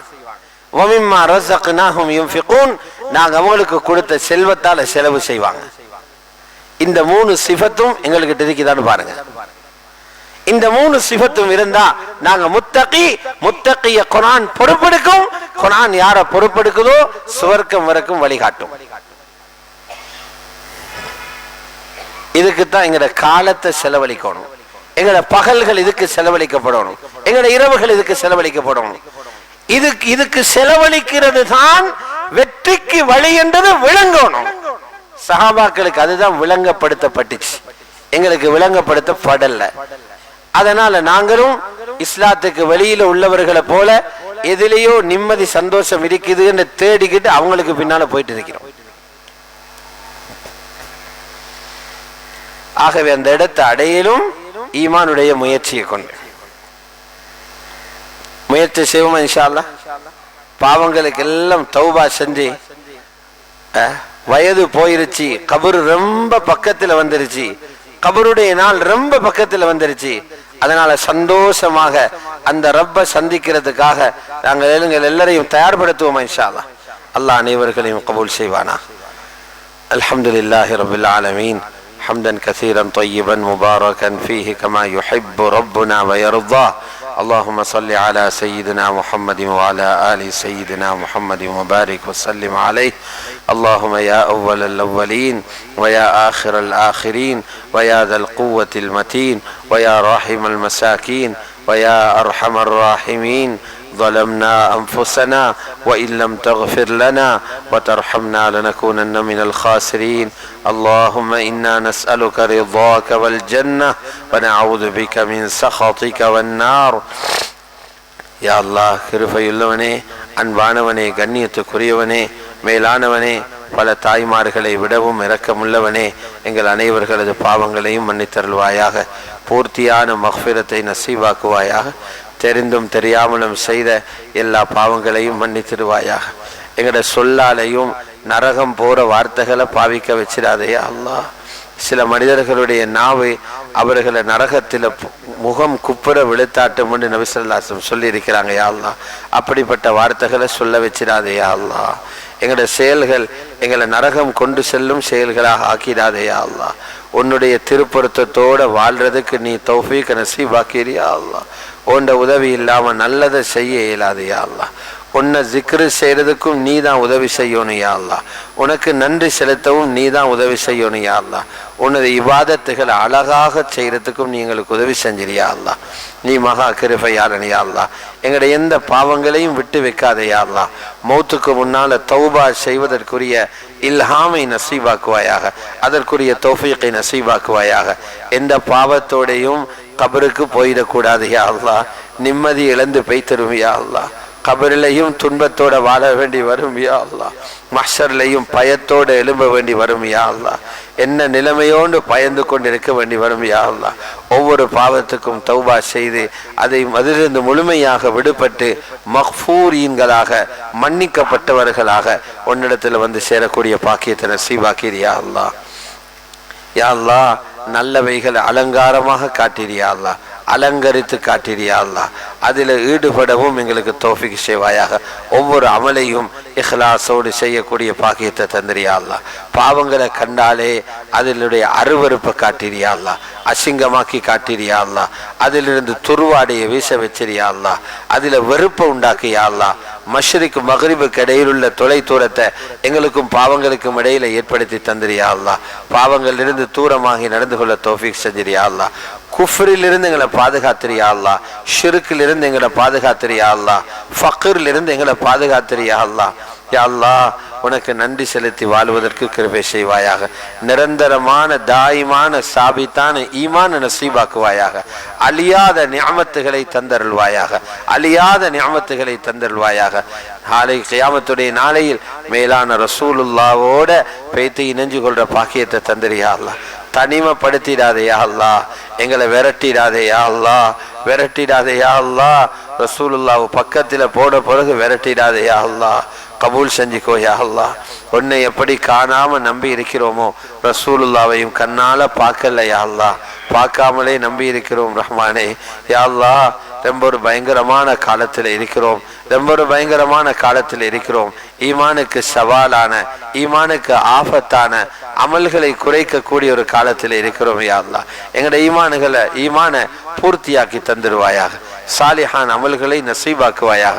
வமிம்மா ரஸக்னாஹும் யுன்ஃபிகூன். நாங்க அவங்களுக்கு கொடுத்த செல்வத்தால செலவு செய்வாங்க. இந்த 3 சிஃபத்தும் எங்களுக்கு இருக்குதான்னு பாருங்க. இந்த 3 சிஃபத்தும் இருந்தா நாங்க முத்தகி. முத்தகிய குர்ஆன் பொறுப்பெடுக்கும். குர்ஆன் யார பொறுப்பெடுக்குதோ சுவர்க்கம் வரைக்கும் வழிகாட்டும். இதுக்குத்தான் எங்கட காலத்தை செலவழிக்கணும். எங்கட பகல்கள் இதுக்கு செலவழிக்கப்படணும். எங்கட இரவுகள் இதுக்கு செலவழிக்கப்படணும். இதுக்கு செலவழிக்கிறது தான் வெற்றிக்கு வழி என்றது விளங்கணும். சஹாபாக்களுக்கு அதுதான் விளங்கப்படுத்தப்பட்டுச்சு, எங்களுக்கு விளங்கப்படுத்தப்படல. அதனால நாங்களும் இஸ்லாத்துக்கு வெளியில உள்ளவர்களை போல எதிலேயோ நிம்மதி சந்தோஷம் இருக்குதுன்னு தேடிக்கிட்டு அவங்களுக்கு பின்னால போயிட்டு இருக்கிறோம். ஆகவே அந்த இடத்தை அடையலும் ஈமானுடைய முயற்சியை கொண்டு முயற்சி செய்வோமா இன்ஷா அல்லாஹ். பாவங்களுக்கு எல்லாம் தௌபா செஞ்சு வயது போயிருச்சு, கபர் ரொம்ப பக்கத்துல வந்துருச்சு, கபருடைய நாள் ரொம்ப பக்கத்துல வந்துருச்சு. அதனால சந்தோஷமாக அந்த ரப்ப சந்திக்கிறதுக்காக நாங்கள் எல்லாரையும் தயார்படுத்துவோமா இன்ஷா அல்லாஹ். அல்லாஹ் அனைவர்களையும் கபூல் செய்வானா. அல்ஹம்துலில்லாஹி ரப்பில் ஆலமீன். حمدا كثيرا طيبا مباركا فيه كما يحب ربنا ويرضى. اللهم صل على سيدنا محمد وعلى آل سيدنا محمد وبارك وسلم عليه. اللهم يا أول الأولين ويا آخر الآخرين ويا ذا القوة المتين ويا راحم المساكين ويا أرحم الراحمين. ظلمنا أنفسنا وإن لم تغفر لنا وترحمنا لنكونن من الخاسرين. اللهم إنا نسألك رضاك والجنة ونعوذ بك من سخطك والنار. يا الله கிருபையுள்ளவனே, அன்பானவனே, கண்ணியத்துக்குரியவனே, மேலானவனே, பல தாய்மார்களை விடவும் இரக்கமுள்ளவனே, எங்கள் அனைவர்களது பாவங்களையும் மன்னித்தருள்வாயாக. பூர்த்தியான மக்ஃபிரத்தை நசீவாக்குவாயாக. தெரிந்தும் தெரியாமலும் செய்த எல்லா பாவங்களையும் மன்னித்திடுவாயாக. எங்களோட சொல்லாலையும் நரகம் போற வார்த்தைகளை பாவிக்க வச்சிடாதே அல்லாஹ். சில மனிதர்களுடைய நாவை அவர்களை நரகத்தில் முகம் குப்புற விழுத்தாட்டும் என்று நபி ஸல்லல்லாஹு அலைஹி வஸல்லம் சொல்லி இருக்கிறாங்க. யா அல்லாஹ், அப்படிப்பட்ட வார்த்தைகளை சொல்ல வச்சிடாதே யா அல்லாஹ். எங்களோட செயல்கள் எங்களை நரகம் கொண்டு செல்லும் செயல்களாக ஆக்கிடாதே யா அல்லாஹ். உன்னுடைய திருப்பொருத்தத்தோட வாழ்றதுக்கு நீ தௌஃபீக் நசீபாக்கிறியா அல்லாஹ். உன்ட உதவி இல்லாம நல்லதை செய்ய இயலாது யா அல்லாஹ். உன்னை ஜிக்ரு செய்யறதுக்கும் நீ தான் உதவி செய்யணும் யா அல்லாஹ். உனக்கு நன்றி செலுத்தவும் நீ தான் உதவி செய்யணும் யா அல்லாஹ். உனது இபாதத்துகளை அழகாக செய்யறதுக்கும் நீ எங்களுக்கு உதவி செஞ்சிரியா அல்லாஹ். நீ மகா கிருபையாளன் யா அல்லாஹ். எங்களுடைய எந்த பாவங்களையும் விட்டு வைக்காதே யா அல்லாஹ். மௌத்துக்கு முன்னால தௌபா செய்வதற்குரிய இல்ஹாமை நசீபாக்குவாயாக, அதற்குரிய தௌஃபீகை நசீபாக்குவாயாக. எந்த பாவத்தோடையும் கபருக்கு போயிடக்கூடாது யா அல்லாஹ். நிம்மதி இழந்து பெய்தரும் யா அல்லாஹ். கபரிலையும் துன்பத்தோட வாழ வேண்டி வரும் யா அல்லாஹ். மஹ்ஷர்லையும் பயத்தோடு எழும்ப வேண்டி வரும் யா அல்லாஹ். என்ன நிலைமையோடு பயந்து கொண்டு இருக்க வேண்டி வரும் யா அல்லாஹ். ஒவ்வொரு பாவத்துக்கும் தௌபா செய்து அதிலிருந்து முழுமையாக விடுபட்டு மக்ஃபூரீன்களாக மன்னிக்கப்பட்டவர்களாக உன்னிடத்தில் வந்து சேரக்கூடிய பாக்கியத்தை நசீபாக்கீர் யா அல்லாஹ். யா அல்லாஹ், நல்லவைகளை அலங்காரமாக காட்டீர் யா அல்லாஹ். அலங்கரித்து காட்டிறியா அல்லாஹ். அதில் ஈடுபடவும் எங்களுக்கு தௌஃபீக் செய்வாயாக. ஒவ்வொரு அமலையும் இஹ்லாஸோடு செய்யக்கூடிய பாக்கியத்தை தந்திரியா அல்லாஹ். பாவங்களை கண்டாலே அதிலுடைய அருவருப்பை காட்டிறியா அல்லாஹ். அசிங்கமாக்கி காட்டிறியா அல்லாஹ். அதிலிருந்து துருவாடைய வீச வச்சிரியா அல்லாஹ். அதில் வெறுப்பை உண்டாக்கியா அல்லாஹ். மஷ்ரிக் மக்ரிபுக்கு இடையில் உள்ள தொலை தூரத்தை எங்களுக்கும் பாவங்களுக்கும் இடையில ஏற்படுத்தி தந்திரியா அல்லாஹ். பாவங்களிலிருந்து தூரமாகி நடந்து கொள்ள தௌஃபீக் செஞ்சிரியா அல்லாஹ். குஃப்ரிலிருந்து எங்களை பாதுகாத்திரியா அல்லாஹ். ஷிர்கிலிருந்து எங்களை பாதுகாத்திரியா அல்லாஹ். ஃபக்ரிலிருந்து எங்களை பாதுகாத்திரியா அல்லாஹ். யா அல்லாஹ், உனக்கு நன்றி செலுத்தி வாழ்வதற்கு கிருபை செய்வாயாக. நிரந்தரமான தாயிமான சாபித்தான ஈமான் நசீபாக்குவாயாக. அழியாத நிஅமத்துகளை தந்தருள்வாயாக. அழியாத நிஅமத்துகளை தந்தருள்வாயாக. நாளை கியாமத்துடைய நாளையில் மேலான ரசூலுல்லாவோட பேத்து இணைஞ்சு கொள்ற பாக்கியத்தை தந்திரியா அல்லாஹ். தனிமைப்படுத்திடாதையா அல்லாஹ். எங்களை விரட்டிடாதையா அல்லாஹ். விரட்டிடாதையா அல்லாஹ். ரசூலுல்லாஹ் பக்கத்துல போட பிறகு விரட்டிடாதையா அல்லாஹ். கபூல் செஞ்சுக்கோ யா அல்லாஹ். உன்னை எப்படி காணாம நம்பி இருக்கிறோமோ ரசூலுல்லாவையும் கண்ணால பார்க்கல யா அல்லாஹ். பார்க்காமலே நம்பி இருக்கிறோம் ரஹ்மானே. யா அல்லாஹ், ரொம்ப ஒரு பயங்கரமான காலத்தில் இருக்கிறோம். ரொம்ப ஒரு பயங்கரமான காலத்தில் இருக்கிறோம். ஈமானுக்கு சவாலான, ஈமானுக்கு ஆபத்தான அமல்களை குறைக்கக்கூடிய ஒரு காலத்தில் இருக்கிறோம் யா அல்லாஹ். எங்களுடைய ஈமான பூர்த்தியாக்கி தந்துடுவாயாக. சாலிஹான் அமல்களை நசீபாக்குவாயாக.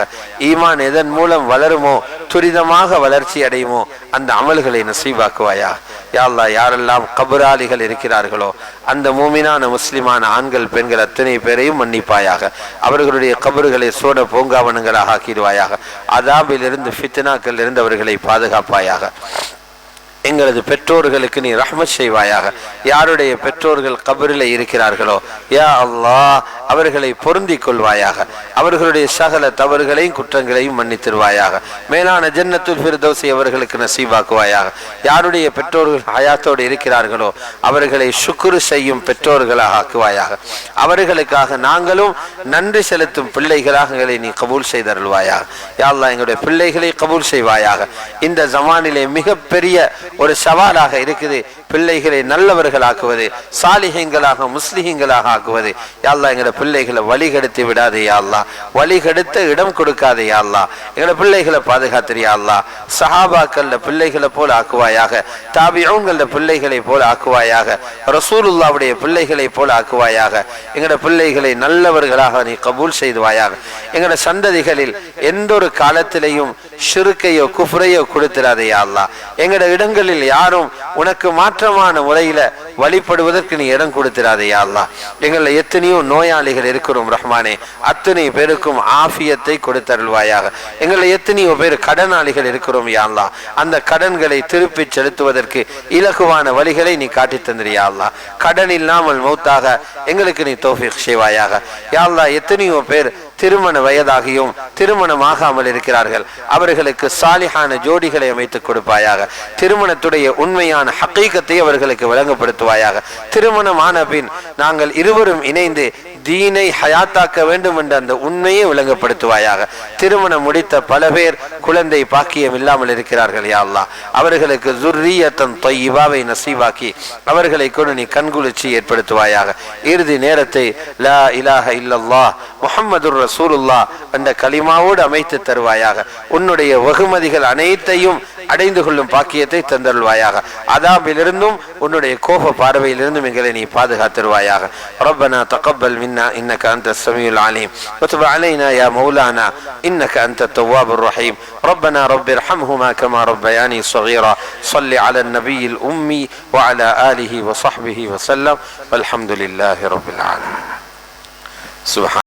ஈமான் எதன் மூலம் வளருமோ, துரிதமாக வளர்ச்சி அடையுமோ அந்த அமல்களை நசீபாக்குவாயாக. யா அல்லாஹ், யாரெல்லாம் கபராளிகள் இருக்கிறார்களோ அந்த மூமினான முஸ்லிமான ஆண்கள் பெண்கள் அத்தனை பேரையும் மன்னிப்பாயாக. அவர்களுடைய கபறுகளை சோட பூங்காவனங்களாக ஆக்கிடுவாயாக. அதாபிலிருந்து ஃபித்னாக்கள் இருந்து அவர்களை பாதுகாப்பாயாக. எங்களது பெற்றோர்களுக்கு நீ ரஹ்மத் செய்வாயாக. யாருடைய பெற்றோர்கள் கபரில் இருக்கிறார்களோ யா அல்லாஹ், அவர்களை பொருந்தி கொள்வாயாக. அவர்களுடைய சகல தவறுகளையும் குற்றங்களையும் மன்னித்திருவாயாக. மேலான ஜன்னத்துல் ஃபிர்தௌஸை அவர்களுக்கு நசீபாக்குவாயாக. யாருடைய பெற்றோர்கள் ஹயாத்தோடு இருக்கிறார்களோ அவர்களை சுக்ரு செய்யும் பெற்றோர்களாக ஆக்குவாயாக. அவர்களுக்காக நாங்களும் நன்றி செலுத்தும் பிள்ளைகளாக எங்களை நீ கபூல் செய்தருள்வாயாக. யா அல்லாஹ், எங்களுடைய பிள்ளைகளை கபூல் செய்வாயாக. இந்த ஜமானிலே மிகப்பெரிய ஒரு சவாலாக இருக்குது பிள்ளைகளை நல்லவர்கள் ஆக்குவது, சாலிஹீன்களாக முஸ்லிஹீன்களாக ஆக்குவது. யா அல்லாஹ், எங்களோட பிள்ளைகளை வழிகெடுத்து விடாதே யா அல்லாஹ். வழிகெடுத்த இடம் கொடுக்காதே யா அல்லாஹ். எங்களோட பிள்ளைகளை பாதுகாத்திரியா அல்லாஹ். சஹாபாக்கள பிள்ளைகளை போல ஆக்குவாயாக. தாபிஊன்கள பிள்ளைகளை போல ஆக்குவாயாக. ரசூலுல்லாஹ்வுடைய பிள்ளைகளை போல ஆக்குவாயாக. எங்களோட பிள்ளைகளை நல்லவர்களாக நீ கபூல் செய்துவாயாக. எங்களோட சந்ததிகளில் எந்த ஒரு காலத்திலையும் ஷிர்கையோ குஃப்ரையோ கொடுத்திராதே யா அல்லாஹ். எங்களோட இடங்களில் யாரும் உனக்கு மாற்றமான முறையில வழிபடுவதற்கு நீ இடம் கொடுத்திராதே யா அல்லாஹ். எங்களை எத்தனையோ நோயாளிகள் இருக்கிறோம் ரஹ்மானே, அத்தனை பேருக்கும் ஆஃபியத்தை கொடுத்தருள்வாயாக. எங்களை எத்தனையோ பேர் கடனாளிகள் இருக்கிறோம் யா அல்லாஹ். அந்த கடன்களை திருப்பி செலுத்துவதற்கு இலகுவான வழிகளை நீ காட்டி தந்திரியா அல்லாஹ். கடன் இல்லாமல் மௌத்தாக எங்களுக்கு நீ தௌஃபீக் செய்வாயாக. யா அல்லாஹ், எத்தனையோ பேர் திருமண வயதாகியும் திருமணமாகாமல் இருக்கிறார்கள். அவர்களுக்கு சாலிஹான ஜோடிகளை அமைத்துக் கொடுப்பாயாக. திருமணத்துடைய உண்மையான ஹக்கீகத்தை அவர்களுக்கு வழங்கப்படுத்துவாயாக. திருமணமான பின் நாங்கள் இருவரும் இணைந்து தீனை ஹயாத்தாக்க வேண்டும் என்ற அந்த உண்மையை விளங்கப்படுத்துவாயாக. திருமணம் முடித்த பல பேர் குழந்தை பாக்கியம் இல்லாமல் இருக்கிறார்கள் யா அல்லாஹ். அவர்களுக்கு ஸுர்ரியத்தன் தய்யிபாவை நசீபாக்கி அவர்களை கொண்டு நீ கண்குளிர்ச்சி ஏற்படுத்துவாயாக. இறுதி நேரத்தை லா இலாஹ இல்லல்லாஹ் முஹம்மதுர் ரசூலுல்லாஹ் என்ற கலிமாவோடு அமைத்து தருவாயாக. உன்னுடைய வெகுமதிகள் அனைத்தையும் அடைந்து கொள்ளும் பாக்கியத்தை தந்தருள்வாயாக. அதாபிலிருந்தும் உன்னுடைய கோப பார்வையிலிருந்தும் எங்களை நீ பாதுகாத்திருவாயாக. ربنا تقبل منا إنك أنت السميع العليم وتب علينا يا مولانا إنك أنت التواب الرحيم. ربنا رب ارحمهما كما ربياني صغيرا. صل على النبي الأمي وعلى آله وصحبه وسلم والحمد لله رب العالمين. سبحان